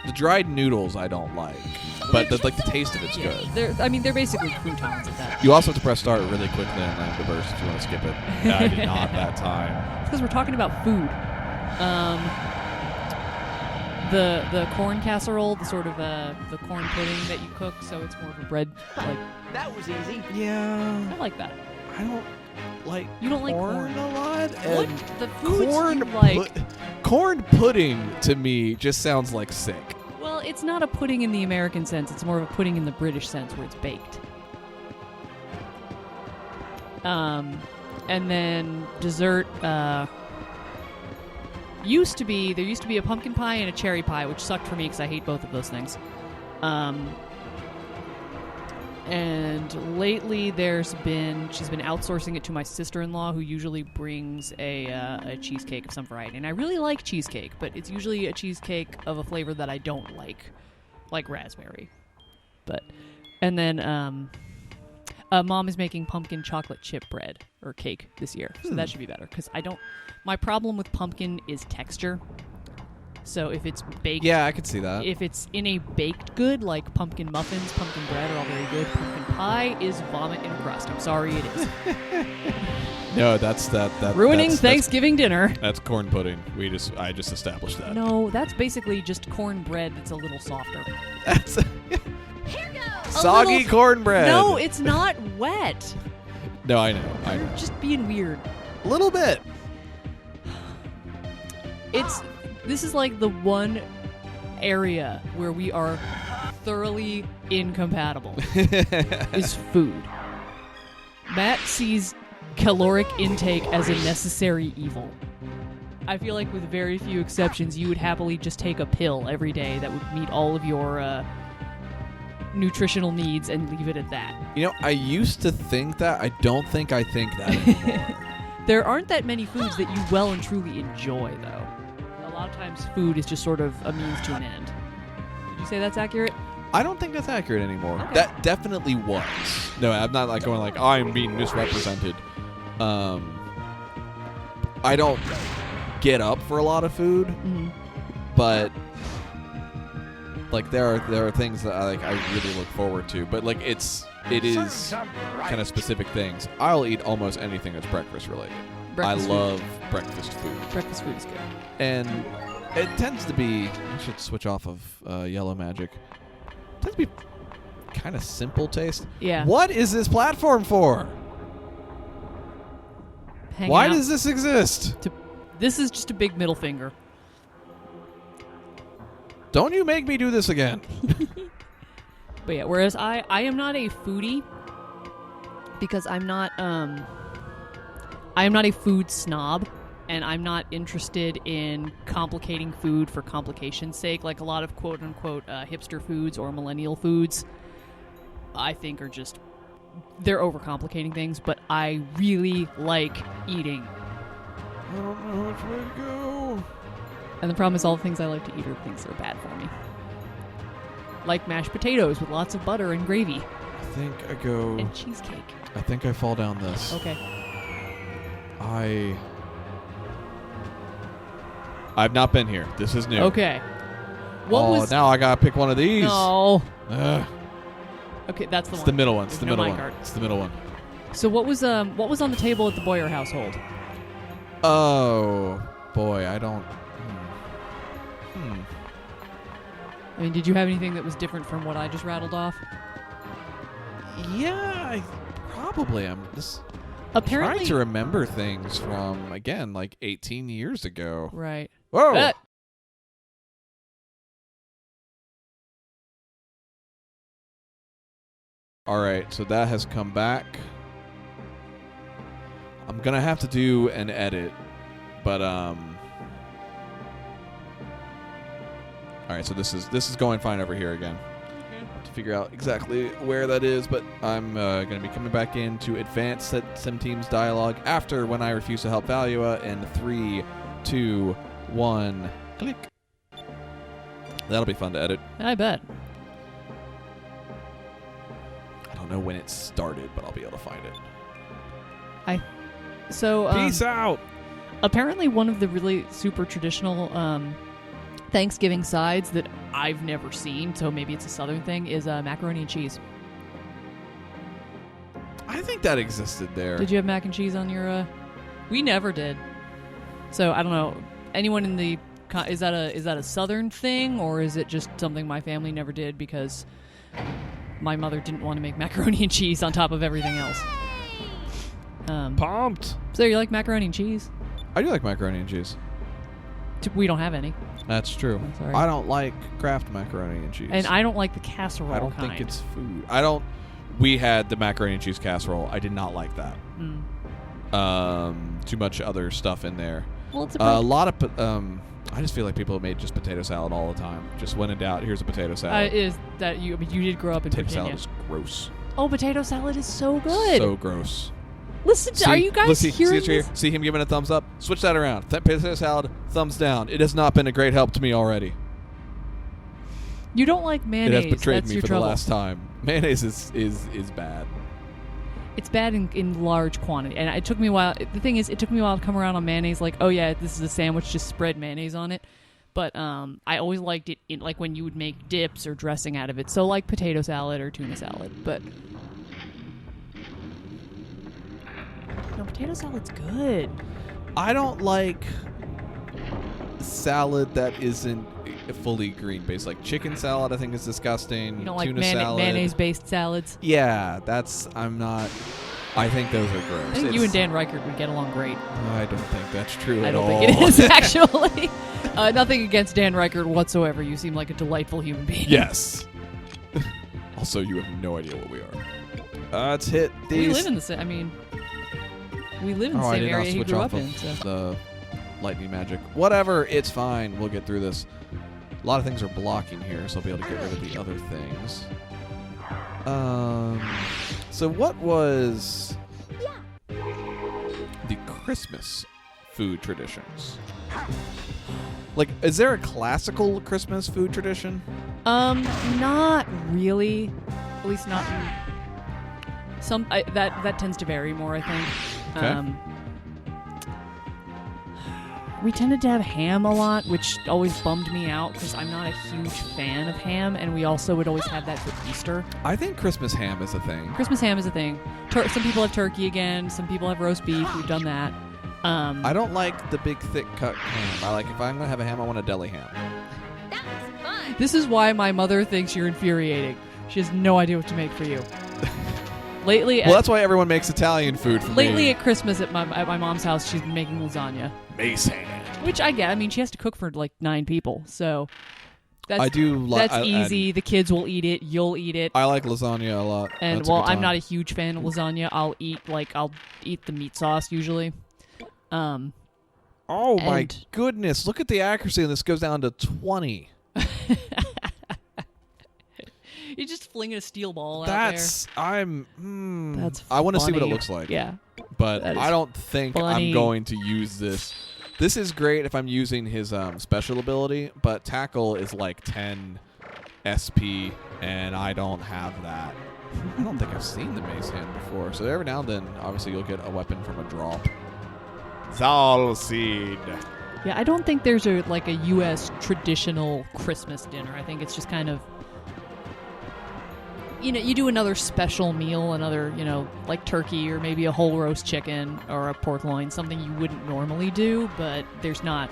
the dried noodles I don't like, but the taste of it's good. They're basically croutons at that. You also have to press start really quickly on Lamb to Burst if you want to skip it. I did not that time. It's because we're talking about food. The corn casserole, the sort of the corn pudding that you cook, so it's more of a bread. That was easy. Yeah. I like that. I don't like. You don't like corn a lot. What And the foods corn you like? corn pudding to me just sounds like sick. Well, it's not a pudding in the American sense. It's more of a pudding in the British sense, where it's baked. And then dessert. There used to be a pumpkin pie and a cherry pie, which sucked for me because I hate both of those things. And lately she's been outsourcing it to my sister-in-law, who usually brings a cheesecake of some variety. And I really like cheesecake, but it's usually a cheesecake of a flavor that I don't like raspberry. And then Mom is making pumpkin chocolate chip bread or cake this year, so that should be better because my problem with pumpkin is texture. So if it's baked... Yeah, I could see that. If it's in a baked good, like pumpkin muffins, pumpkin bread are all very good. Pumpkin pie is vomit in a crust. I'm sorry, it is. No, that's ruining Thanksgiving dinner. That's corn pudding. I just established that. No, that's basically just cornbread that's a little softer. That's Here goes! soggy cornbread. No, it's not wet. No, I know. You're just being weird. A little bit. This is like the one area where we are thoroughly incompatible is food. Matt sees caloric intake as a necessary evil. I feel like with very few exceptions, you would happily just take a pill every day that would meet all of your nutritional needs and leave it at that. I used to think that. I don't think I think that anymore. There aren't that many foods that you well and truly enjoy, though. A lot of times food is just sort of a means to an end. Would you say that's accurate? I don't think that's accurate anymore. Okay. That definitely was. No, I'm not going I'm being misrepresented. I don't get up for a lot of food, but like there are things that I really look forward to. But like it is kind of specific things. I'll eat almost anything that's breakfast related. I love breakfast food. Breakfast food is good. And it tends to be, I should switch off of Yellow Magic. It tends to be kind of simple taste. Yeah. What is this platform for? Why does this exist? This is just a big middle finger. Don't you make me do this again. But yeah, whereas I am not a foodie because I am not a food snob, and I'm not interested in complicating food for complication's sake, like a lot of quote-unquote hipster foods or millennial foods, I think are just, they're overcomplicating things, but I really like eating. I don't know which way to go. And the problem is all the things I like to eat are things that are bad for me. Like mashed potatoes with lots of butter and gravy. I think I go... And cheesecake. I think I fall down this. Okay. I've not been here. This is new. Okay. Now I gotta pick one of these. No. Ugh. Okay, that's the one. It's the middle one. It's There's the no middle one. minecart. It's the middle one. So what was on the table at the Bowyer household? Oh boy, I don't. I mean, did you have anything that was different from what I just rattled off? Yeah, probably. I'm just Apparently, trying to remember things from, again, like 18 years ago. right. Whoa! All right, so that has come back. I'm gonna have to do an edit, but All right, so this is going fine over here again. To figure out exactly where that is, but I'm going to be coming back in to advance Sim Team's dialogue after When I Refuse to Help Valua in 3, 2, 1, click. That'll be fun to edit. I bet. I don't know when it started, but I'll be able to find it. Peace out! Apparently one of the really super traditional Thanksgiving sides that I've never seen, so maybe it's a southern thing, is macaroni and cheese. I think that existed there. Did you have mac and cheese on your... We never did. So, I don't know. Anyone in the... Is that a southern thing, or is it just something my family never did because my mother didn't want to make macaroni and cheese on top of everything else? Pumped! So you like macaroni and cheese? I do like macaroni and cheese. We don't have any. That's true. I'm sorry. I don't like Kraft macaroni and cheese. And I don't like the casserole I don't kind. think it's food. We had the macaroni and cheese casserole. I did not like that. Too much other stuff in there. Well, it's a lot of... I just feel like people made just potato salad all the time. Just when in doubt, here's a potato salad. Is that you? I mean, you did grow up in Potato Virginia. salad is gross. Oh, potato salad is so good. So gross. Listen, are you guys hearing this? See him giving a thumbs up? Switch that around. Potato salad, thumbs down. It has not been a great help to me already. You don't like mayonnaise. It has betrayed That's me your for trouble. the last time. Mayonnaise is bad. It's bad in large quantity, and it took me a while. The thing is, it took me a while to come around on mayonnaise. Like, oh yeah, this is a sandwich. Just spread mayonnaise on it. But I always liked it like when you would make dips or dressing out of it. So like potato salad or tuna salad. But no, potato salad's good. I don't like salad that isn't fully green based. Like chicken salad, I think is disgusting. You don't like Tuna salad. mayonnaise-based salads? Yeah, I'm not. I think those are gross. I think you and Dan Reichert would get along great. I don't think that's true I at don't all. think it is, actually. Nothing against Dan Reichert whatsoever. You seem like a delightful human being. Yes. Also, you have no idea what we are. Let's hit these. We live in the same... I mean, we live in the I same did not area he switch grew off up in. of So. the lightning magic. Whatever, it's fine. We'll get through this. A lot of things are blocking here, so I'll be able to get rid of the other things. So what was the Christmas food traditions? Like, is there a classical Christmas food tradition? Not really. At least not in that tends to vary more, I think. Okay. We tended to have ham a lot, which always bummed me out because I'm not a huge fan of ham, and we also would always have that for Easter. I think Christmas ham is a thing. Christmas ham is a thing. Some people have turkey again. Some people have roast beef. We've done that. I don't like the big, thick cut ham. I like if I'm going to have a ham, I want a deli ham. That was fun. This is why my mother thinks you're infuriating. She has no idea what to make for you. Lately, Well, that's why everyone makes Italian food for me. lately at Christmas at my mom's house, she's been making lasagna. Mace hand. Which I get. I mean, she has to cook for like 9 people, so that's, I do that's easy. The kids will eat it. You'll eat it. I like lasagna a lot. And That's a well, good I'm time. not a huge fan of lasagna. I'll eat the meat sauce usually. Oh my and- goodness! Look at the accuracy, and this goes down to 20. You're just flinging a steel ball That's out That's there. I want to see what it funny. looks like. Yeah. But that is I don't think funny. I'm going to use this. This is great if I'm using his special ability, but tackle is like 10 SP, and I don't have that. I don't think I've seen the mace hand before. So every now and then, obviously, you'll get a weapon from a drop. Zalseed. Yeah, I don't think there's a U.S. traditional Christmas dinner. I think it's just kind of, you do another special meal, another, like turkey or maybe a whole roast chicken or a pork loin, something you wouldn't normally do, but there's not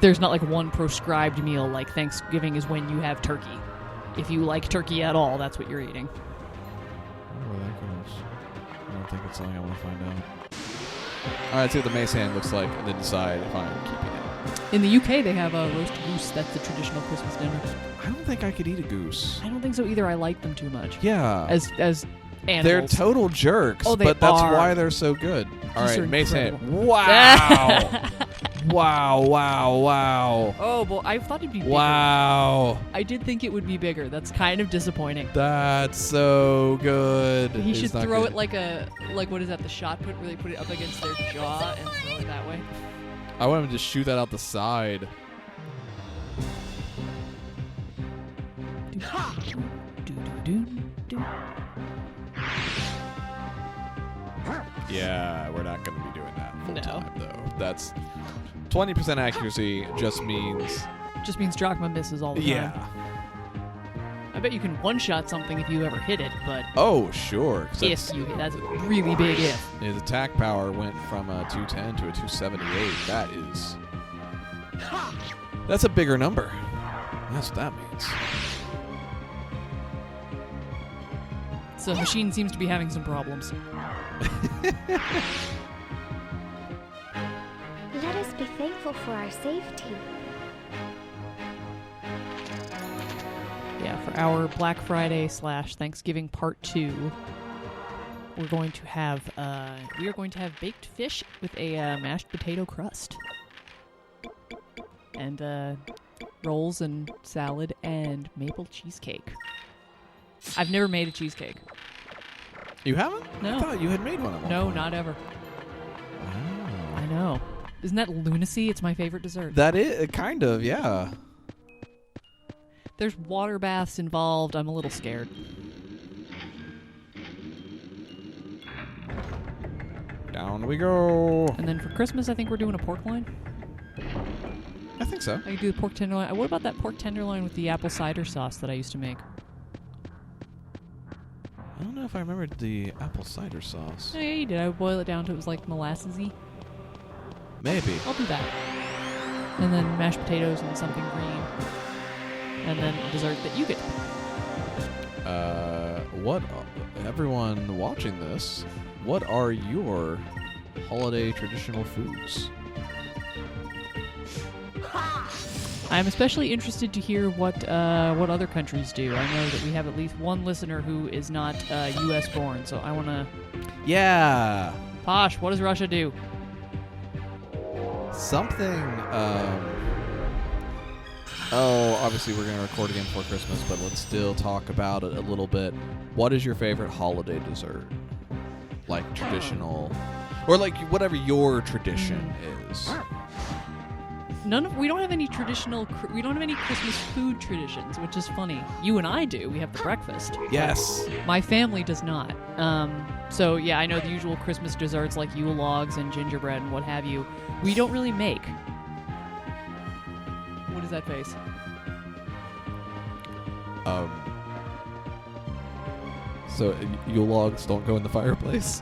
like one prescribed meal. Like Thanksgiving is when you have turkey. If you like turkey at all, that's what you're eating. Oh, that goes. I don't think it's something I want to find out. All right, see what the mace hand looks like, and then decide if I'm keeping it. In the UK, they have a roast goose. That's the traditional Christmas dinner. I don't think I could eat a goose. I don't think so either. I like them too much. Yeah. As animals. They're total jerks, Oh, they but that's are. why they're so good. All Geese right, are mace hand. incredible. Wow. Wow. Oh, well, I thought it'd be bigger. Wow. I did think it would be bigger. That's kind of disappointing. That's so good. He should It's not throw good. it like what is that, the shot put, where they put it up against their jaw and throw it that way? I want him to shoot that out the side. Yeah, we're not going to be doing that full No. time, though. That's 20% accuracy just means... Just means Drachma misses all the time. I bet you can one-shot something if you ever hit it, but Oh, sure. 'cause if you hit, that's a really big if. his attack power went from a 210 to a 278. That's a bigger number. That's what that means. So machine seems to be having some problems. Let us be thankful for our safety. Yeah, for our Black Friday / Thanksgiving Part 2, we are going to have baked fish with a mashed potato crust. And rolls and salad and maple cheesecake. I've never made a cheesecake. You haven't? No. I thought you had made one of them. No, not ever. Oh. I know. Isn't that lunacy? It's my favorite dessert. That is kind of, yeah. There's water baths involved. I'm a little scared. Down we go. And then for Christmas, I think we're doing a pork loin. I think so. I could do the pork tenderloin. What about that pork tenderloin with the apple cider sauce that I used to make? I don't know if I remembered the apple cider sauce. Oh, yeah, you did. I would boil it down to it was like molassesy. Maybe. I'll do that. And then mashed potatoes and something green. And then a dessert that you get. What? Everyone watching this, what are your holiday traditional foods? I'm especially interested to hear what other countries do. I know that we have at least one listener who is not U.S. born, so I want to... Yeah. Posh, what does Russia do? Something, Oh, obviously we're going to record again before Christmas, but let's still talk about it a little bit. What is your favorite holiday dessert? Like traditional... Or like whatever your tradition is. We don't have any traditional. We don't have any Christmas food traditions, which is funny. You and I do. We have the breakfast. Yes. My family does not. So yeah, I know the usual Christmas desserts like Yule logs and gingerbread and what have you. We don't really make. What is that face? So Yule logs don't go in the fireplace.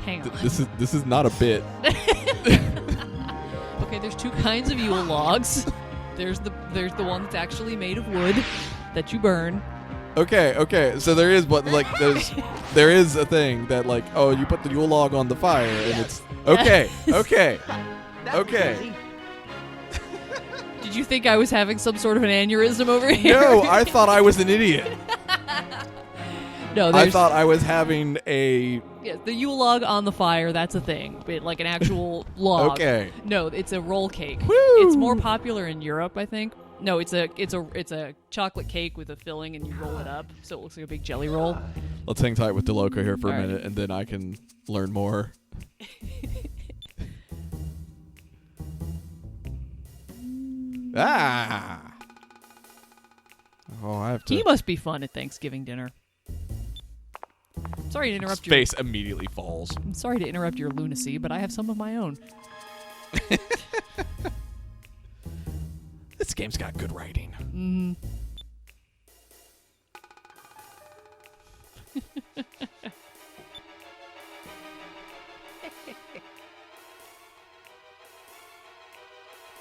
Hang on. This is not a bit. Okay, there's two kinds of Yule logs. There's the one that's actually made of wood that you burn. Okay. So there is there is a thing that like, oh, you put the Yule log on the fire and it's okay. That was Okay. easy. Did you think I was having some sort of an aneurysm over here? No, I thought I was an idiot. No, I there's thought I was having a. yeah, the Yule log on the fire. That's a thing, but like an actual log. Okay. No, it's a roll cake. Woo! It's more popular in Europe, I think. No, it's a chocolate cake with a filling, and you roll it up, so it looks like a big jelly roll. Let's hang tight with DeLoca here for a All right. minute, and then I can learn more. Ah. Oh, I have to. He must be fun at Thanksgiving dinner. Sorry to His interrupt your. face immediately falls. I'm sorry to interrupt your lunacy, but I have some of my own. This game's got good writing. Mm.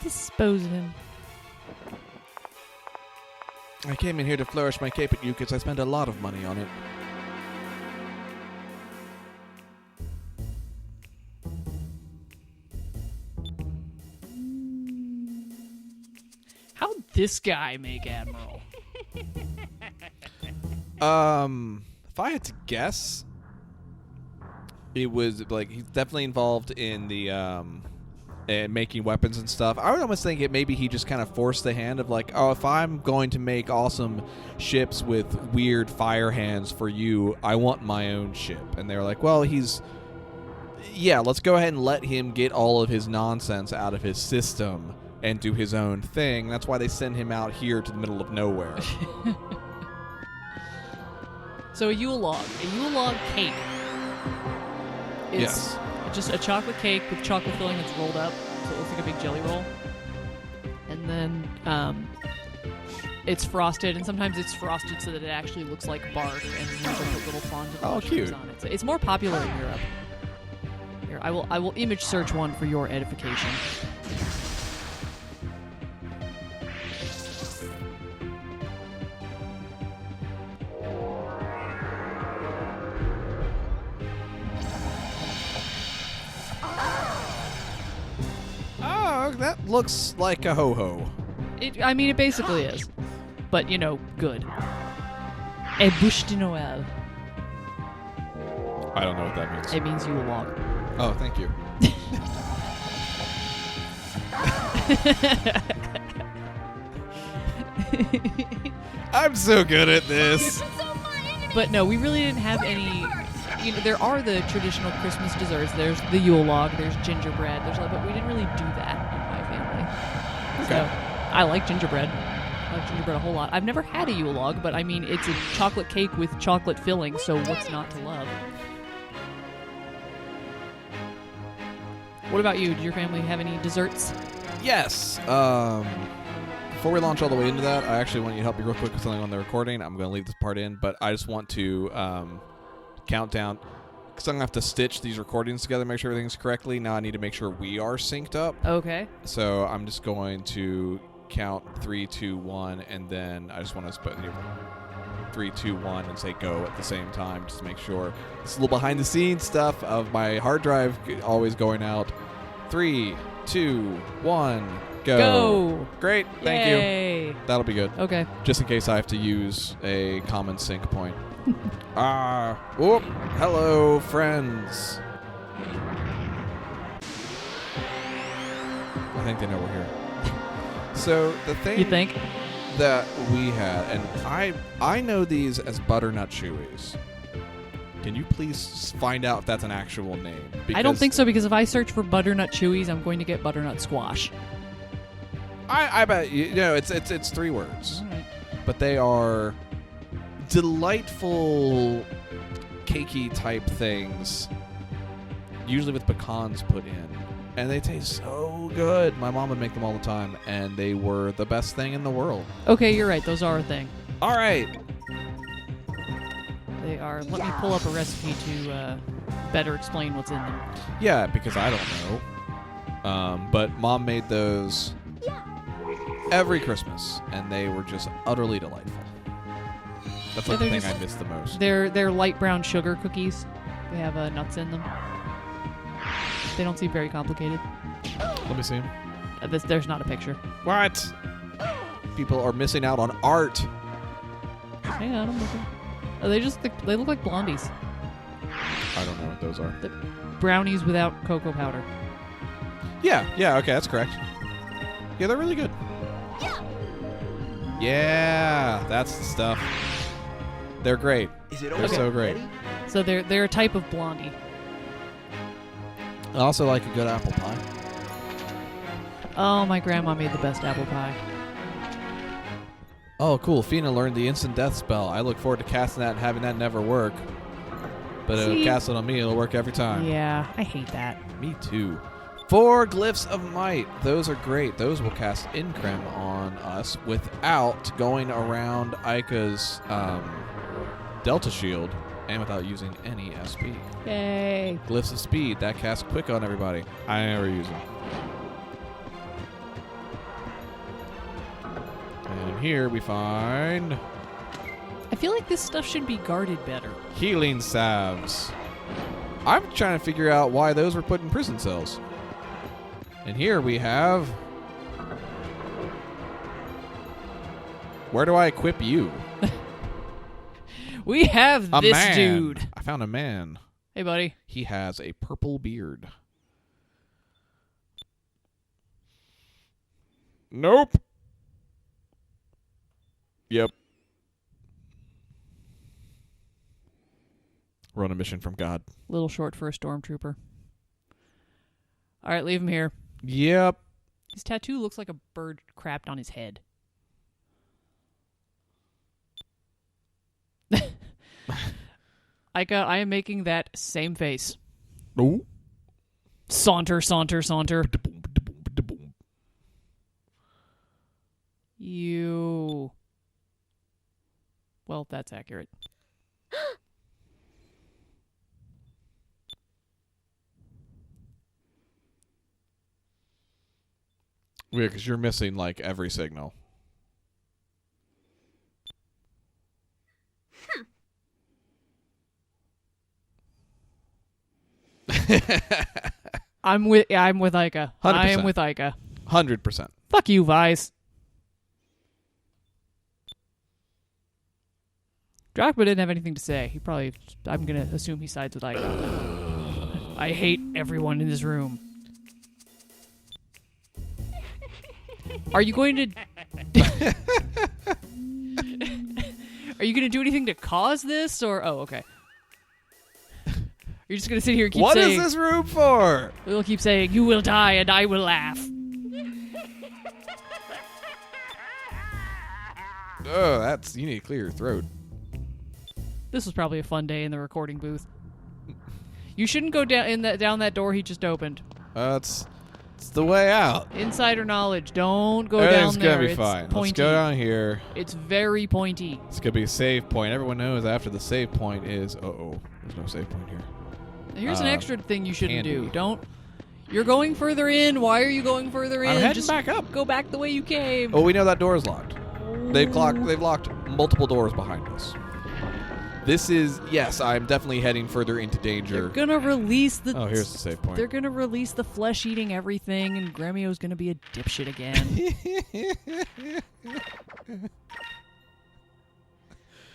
Dispose of him. I came in here to flourish my cape at you because I spent a lot of money on it. How'd this guy make Admiral? If I had to guess, it was like he's definitely involved in the and making weapons and stuff. I would almost think maybe he just kind of forced the hand of like, oh, if I'm going to make awesome ships with weird fire hands for you, I want my own ship. And they were like, well, let's go ahead and let him get all of his nonsense out of his system and do his own thing. That's why they send him out here to the middle of nowhere. So a Yule log cake. Is Yes. just a chocolate cake with chocolate filling that's rolled up, so it looks like a big jelly roll. And then it's frosted, and sometimes it's frosted so that it actually looks like bark, and you can put little fronds of mushrooms cute. on it. So it's more popular in Europe. Here, I will image search one for your edification. Oh, that looks like a ho-ho. It basically is. But, good. A bûche de Noël. I don't know what that means. It means Yule log. Oh, thank you. I'm so good at this. But no, we really didn't have any. There are the traditional Christmas desserts. There's the Yule log. There's gingerbread. But we didn't really do that in my family. Okay. So I like gingerbread. I like gingerbread a whole lot. I've never had a Yule log, but it's a chocolate cake with chocolate filling. So what's not to love? What about you? Did your family have any desserts? Yes. Before we launch all the way into that, I actually want you to help me real quick with something on the recording. I'm going to leave this part in, but I just want to count down, because I'm going to have to stitch these recordings together, make sure everything's correctly. Now I need to make sure we are synced up. Okay. So I'm just going to count 3, 2, 1, and then I just want to put 3, 2, 1 and say go at the same time, just to make sure. It's a little behind the scenes stuff of my hard drive always going out. 3, 2, 1, go. Great. Thank Yay. you. That'll be good. Okay. Just in case I have to use a common sync point. Hello, friends. I think they know we're here. So the thing You think? that we had, and I know these as butternut chewies. Can you please find out if that's an actual name? I don't think so, because if I search for butternut chewies, I'm going to get butternut squash. I bet you know it's 3 words, All right. but they are delightful, cakey type things, usually with pecans put in, and they taste so good. My mom would make them all the time, and they were the best thing in the world. Okay, you're right. Those are a thing. All right. They are. Let me pull up a recipe to better explain what's in them. Yeah, because I don't know. But Mom made those every Christmas, and they were just utterly delightful. That's like the thing I miss the most. They're light brown sugar cookies. They have nuts in them. They don't seem very complicated. Let me see. There's not a picture. What? People are missing out on art. Hang on, I'm looking. Oh, they look like blondies. I don't know what those are. The brownies without cocoa powder. Yeah, okay, that's correct. Yeah, they're really good. Yeah, that's the stuff. They're great. They're so great. So they're a type of blondie. I also like a good apple pie. Oh, my grandma made the best apple pie. Oh, cool. Fina learned the instant death spell. I look forward to casting that and having that never work. But it'll cast it on me. It'll work every time. Yeah, I hate that. Me too. 4 glyphs of might. Those are great. Those will cast Increm on us without going around Ica's Delta Shield and without using any SP. Yay. Glyphs of speed. That casts quick on everybody. I never use them. And here we find I feel like this stuff should be guarded better. healing salves. I'm trying to figure out why those were put in prison cells. And here we have... Where do I equip you? We have A this man. dude. I found a man. Hey, buddy. He has a purple beard. Nope. Yep. We're on a mission from God. Little short for a stormtrooper. All right, leave him here. Yep. His tattoo looks like a bird crapped on his head. Ica, I am making that same face. No. Saunter, saunter, saunter. You. Well, that's accurate. Yeah, because you're missing like every signal. I'm with Ica. 100%. I am with Ica. 100%. Fuck you, Vice. Drachma didn't have anything to say. He probably... I'm going to assume he sides with Ica. I hate everyone in this room. Are you going to... Are you going to do anything to cause this, or... Oh, okay. You're just going to sit here and keep What saying... is this room for? We'll keep saying, you will die and I will laugh. Oh, that's... You need to clear your throat. This was probably a fun day in the recording booth. You shouldn't go down that door he just opened. It's the way out. Insider knowledge. Don't go down Everything's there. gonna be It's fine. Let's pointy. go down here. It's very pointy. It's gonna be a save point. Everyone knows after the save point is... Uh-oh. There's no save point here. Here's an extra thing you shouldn't candy. do. Don't... You're going further in. Why are you going further in? I'm heading Just back up. Go back the way you came. Oh, we know that door is locked. They've locked multiple doors behind us. This is... Yes, I'm definitely heading further into danger. They're gonna release the... Oh, here's the save point. They're gonna release the flesh-eating everything, and Gremio's gonna be a dipshit again.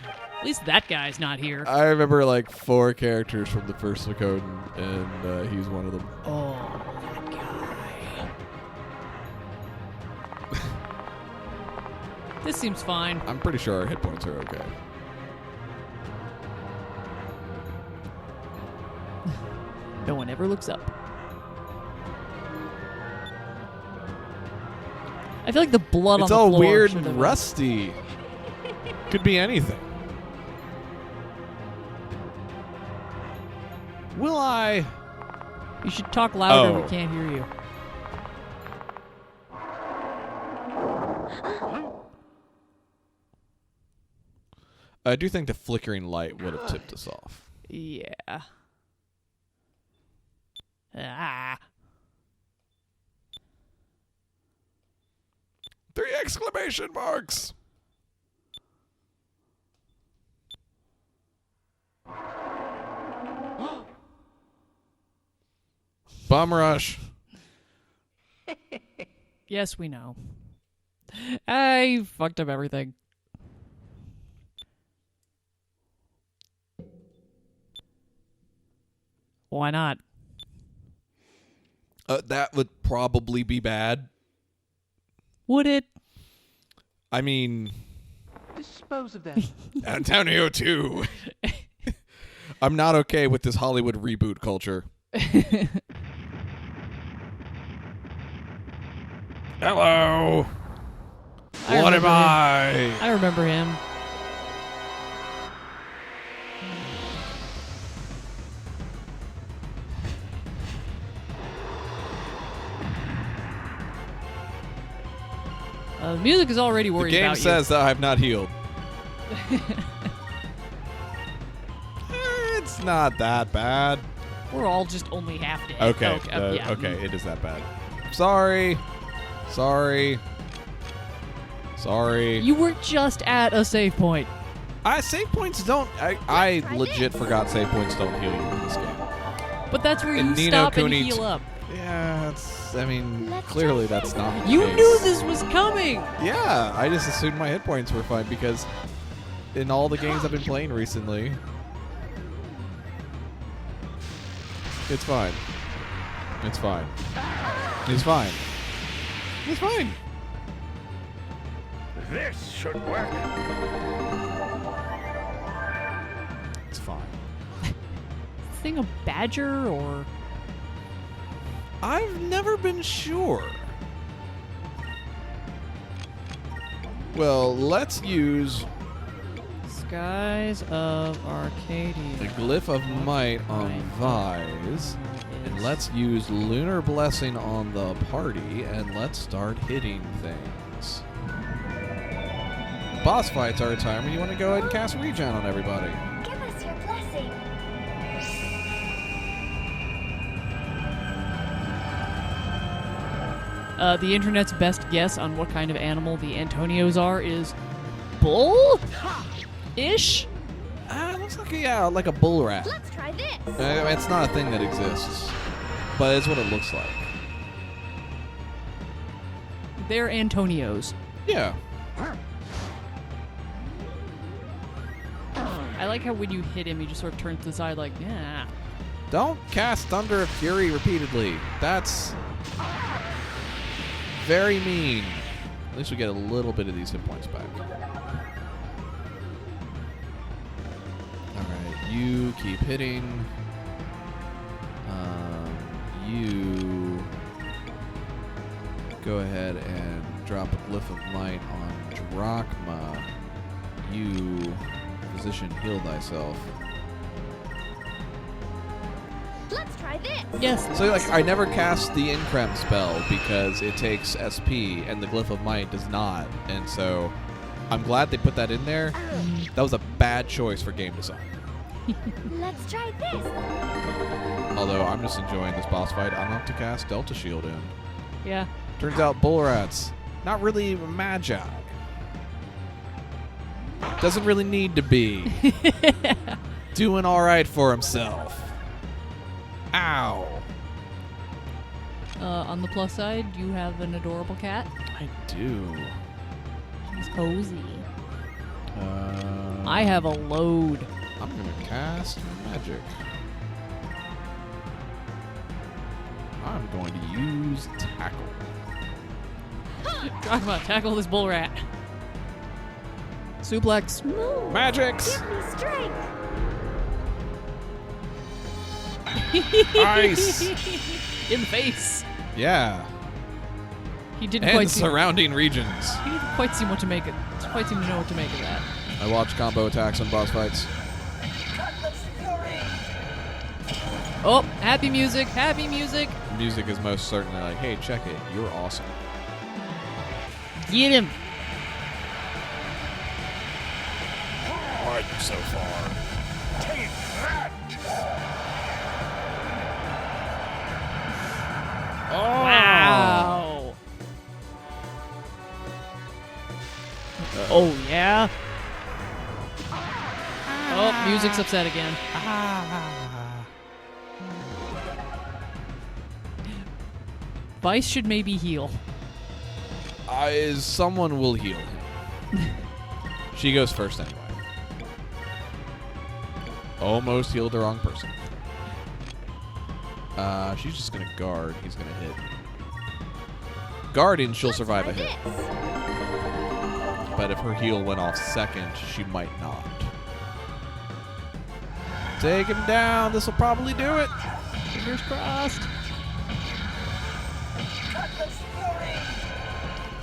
At least that guy's not here. I remember like 4 characters from the first Suikoden, and he's one of them. Oh, that guy. This seems fine. I'm pretty sure our hit points are okay. No one ever looks up. I feel like the blood It's on the all floor weird should and have- rusty. Could be anything. Will I? You should talk louder. Oh. We can't hear you. I do think the flickering light would have tipped us off. Yeah. Ah. 3 exclamation marks. Bum rush. Yes, we know. I fucked up everything. Why not? That would probably be bad. Would it? I mean, Dispose of them. Antonio too. I'm not okay with this Hollywood reboot culture. Hello. What am I? I remember him. The music is already The worried game about says that I have not healed. It's not that bad. you. We're all just only half dead. Okay. Yeah. Okay, it is that bad. Sorry. Sorry. You were just at a save point. Save points don't. I legit forgot save points don't heal you in this game. But that's where And you Ni no stop and Kuni heal up. Yeah, I mean, Let's clearly try that's not the You case. knew this was coming. Yeah, I just assumed my hit points were fine because in all the games I've been playing recently, it's fine. It's fine. It's fine. It's fine. This should work. It's fine. Thing a badger or I've never been sure. Well, let's use Skies of Arcadia. the Glyph of Might on Vise. And let's use Lunar Blessing on the party, and let's start hitting things. Boss fights are a time when you want to go ahead and cast Regen on everybody. Give us your blessing. The internet's best guess on what kind of animal the Antonios are is bull-ish. It looks like like a bull rat. Let's try this. It's not a thing that exists, but it's what it looks like. They're Antonios. Yeah. I like how when you hit him, he just sort of turns to the side like, yeah. Don't cast Thunder of Fury repeatedly. That's very mean. At least we get a little bit of these hit points back. Alright, you keep hitting. You go ahead and drop a Glyph of Might on Drachma. You physician heal thyself. Let's try this. Yes. So, like, I never cast the Increm spell because it takes SP and the Glyph of Might does not. And so, I'm glad they put that in there. That was a bad choice for game design. Let's try this. Although, I'm just enjoying this boss fight. I don't have to cast Delta Shield in. Yeah. Turns out bull rats, not really magi. Doesn't really need to be. Doing alright for himself. Ow. On the plus side, you have an adorable cat. I do. She's cozy. Uh, I have a load. I'm gonna cast magic. I'm going to use tackle. Drachma, tackle this bull rat. Suplex. Move. Magics! Give me strength. Ice. In the face. Yeah. He didn't And quite see. surrounding regions. He didn't quite seem what to make it. Quite seem to know what to make of that. I watch combo attacks on boss fights. Oh, happy music! Happy music! Music is most certainly like, hey, check it. You're awesome. Get him! Why are you so far? Take that! Oh. Wow! Oh yeah! Oh, music's upset again. Vice should maybe heal. Someone will heal him. She goes first anyway. Almost healed the wrong person. She's just gonna guard. He's gonna hit. Guarding, she'll survive a hit. But if her heal went off second, she might not. Take him down. This will probably do it. Fingers crossed.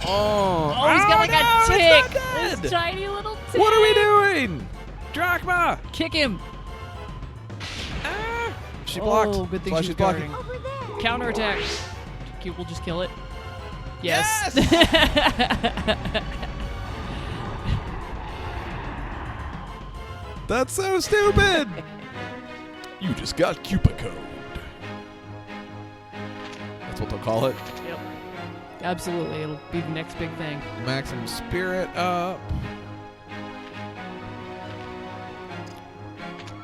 Oh, Oh, he's got like no, a it's tick. not dead. This tiny little tick. What are we doing? Drachma! Kick him. Ah! She blocked. Oh, good thing That's why she's she's blocking. guarding. Counterattack. We'll just kill it. Yes. That's so stupid. You just got Cupicode. That's what they'll call it. Yep. Absolutely. It'll be the next big thing. Maximum spirit up.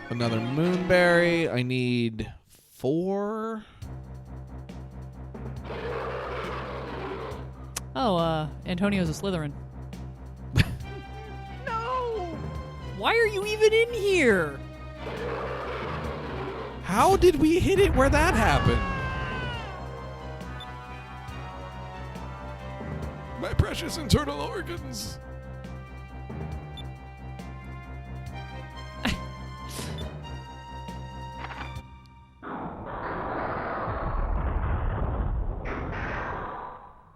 Another moonberry. I need 4. Oh, Antonio's a Slytherin. No! Why are you even in here? How did we hit it where that happened? My precious internal organs.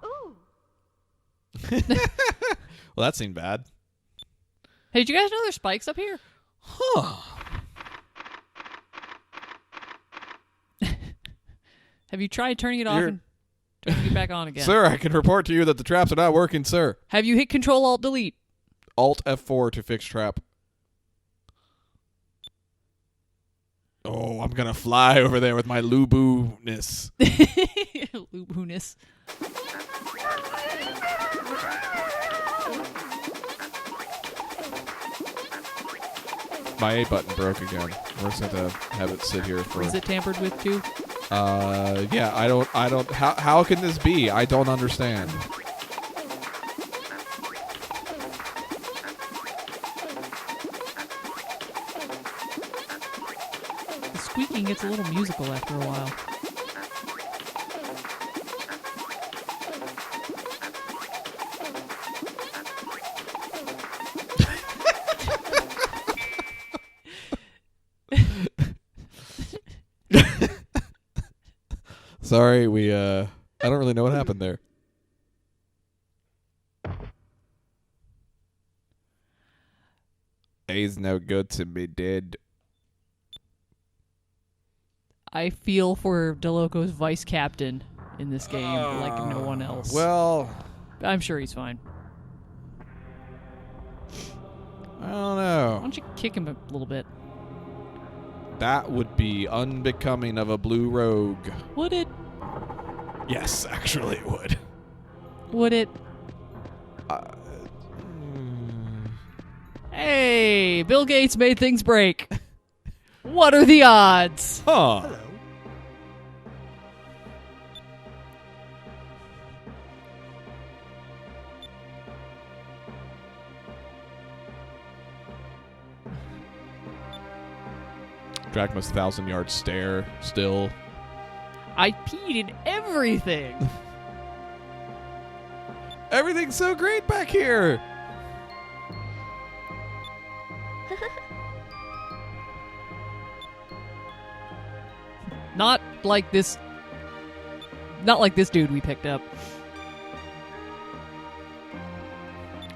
Ooh. Well, that seemed bad. Hey, did you guys know there's spikes up here? Huh. Have you tried turning it off and turning it back on again? Sir, I can report to you that the traps are not working, sir. Have you hit Control Alt Delete? Alt F4 to fix trap. Oh, I'm gonna fly over there with my Lubu-ness. Lubunus. My A button broke again. We're just going to have it sit here for... Is it tampered with too? Yeah, I don't, how can this be? I don't understand. The squeaking gets a little musical after a while. Sorry, I don't really know what happened there. He's no good to me, dead. I feel for DeLoco's vice captain in this game like no one else. Well, I'm sure he's fine. I don't Why know. don't you kick him a little bit? That would be unbecoming of a blue rogue. Would it? Yes, actually it would. Would it? Hey, Bill Gates made things break. What are the odds? Huh. Drachma's 1,000-yard stare still. I peed in everything. Everything's so great back here. Not like this dude we picked up.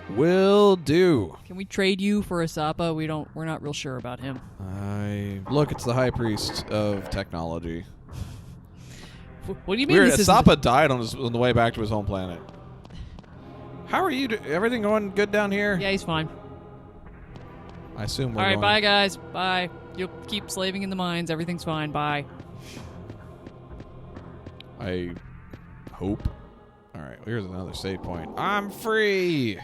Will do. Can we trade you for Asapa? We're not real sure about him. Look, it's the high priest of technology. What do you mean Weird, this isn't- Asapa died on the way back to his home planet. How are you? Everything going good down here? Yeah, he's fine. I assume we're All right, going. bye guys. Bye. You'll keep slaving in the mines. Everything's fine. Bye. I hope. All right, here's another save point. I'm free.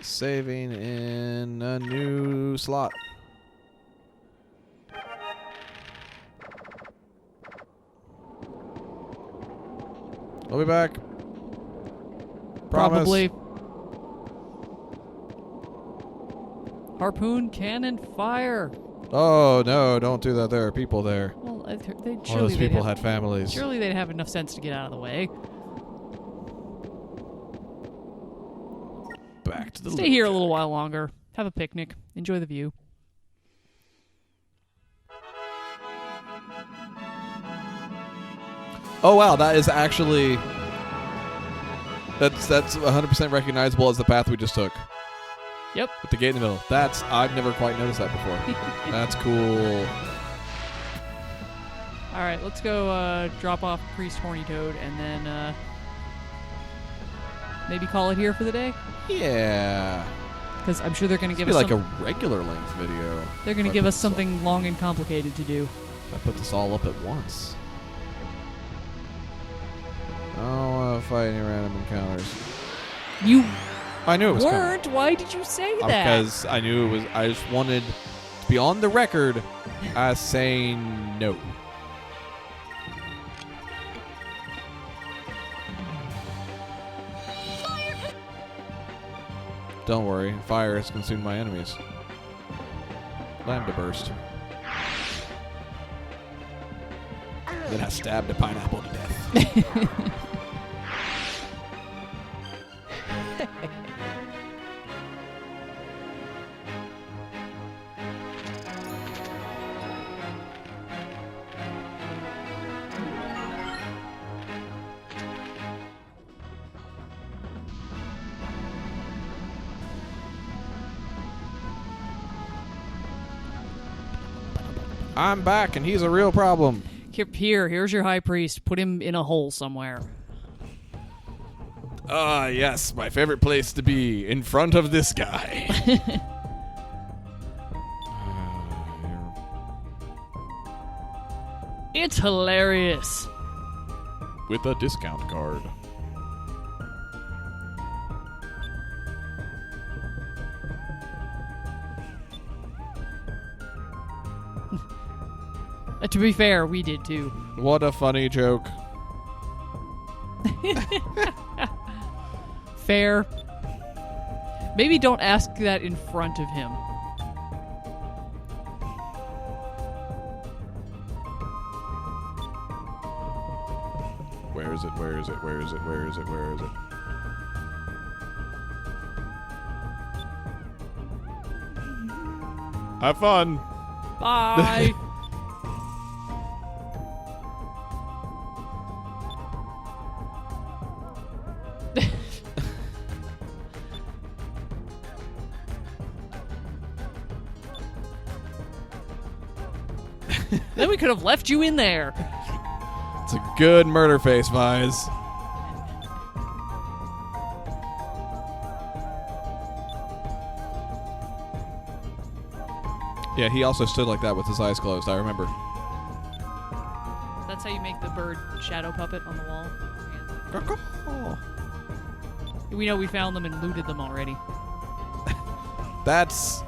Saving in a new slot. I'll be back. Promise. Probably. Harpoon, cannon, fire. Oh no! Don't do that. There are people there. Well, All surely those people they'd had have, families. surely they'd have enough sense to get out of the way. Back to the Stay here a little while longer. Have a picnic. Enjoy the view. Oh wow, that is actually that's 100% recognizable as the path we just took. Yep. With the gate in the middle. I've never quite noticed that before. That's cool. All right, let's go drop off Priest Horny Toad and then maybe call it here for the day. Yeah. Because I'm sure they're going to give It's us like a regular length video. they're going to give us something long and complicated to do. I put this all up at once. I don't want to fight any random encounters. You I knew it was coming. weren't. Why did you say that? Because I knew it was. I just wanted to be on the record as saying no. Don't worry, fire has consumed my enemies. Lambda burst. Then I stabbed a pineapple to death. I'm back, and he's a real problem. Here's your high priest. Put him in a hole somewhere. Ah, yes, my favorite place to be, in front of this guy. It's hilarious. With a discount card. To be fair, we did too. What a funny joke. Fair. Maybe don't ask that in front of him. Where is it? Where is it? Where is it? Where is it? Where is it? Have fun. Bye. Then we could have left you in there. It's a good murder face, Vise. Yeah, he also stood like that with his eyes closed, I remember. That's how you make the bird shadow puppet on the wall. We know we found them and looted them already. That's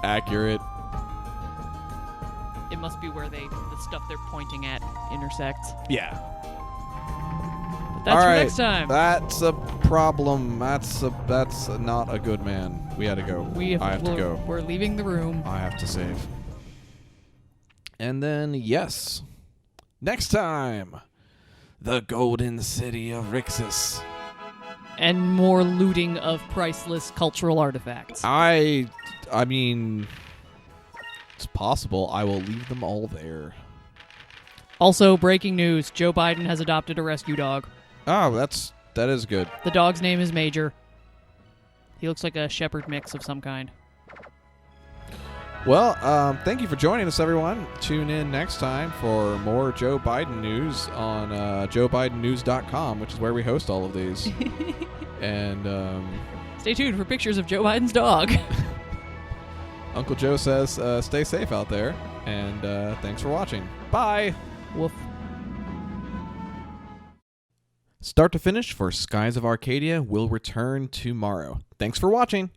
accurate. It must be where the stuff they're pointing at intersects. Yeah. But that's All for right, next time. That's a problem. That's not a good man. We had to go. I have to go. We're leaving the room. I have to save. And then, yes. Next time, the Golden City of Rixus. And more looting of priceless cultural artifacts. I mean, it's possible I will leave them all there. Also, breaking news: Joe Biden has adopted a rescue dog. Oh, that is good. The dog's name is Major. He looks like a shepherd mix of some kind. Well, thank you for joining us, everyone. Tune in next time for more Joe Biden news on joebidennews.com, which is where we host all of these. And Stay tuned for pictures of Joe Biden's dog. Uncle Joe says, stay safe out there, and thanks for watching. Bye! Woof. Start to finish for Skies of Arcadia will return tomorrow. Thanks for watching.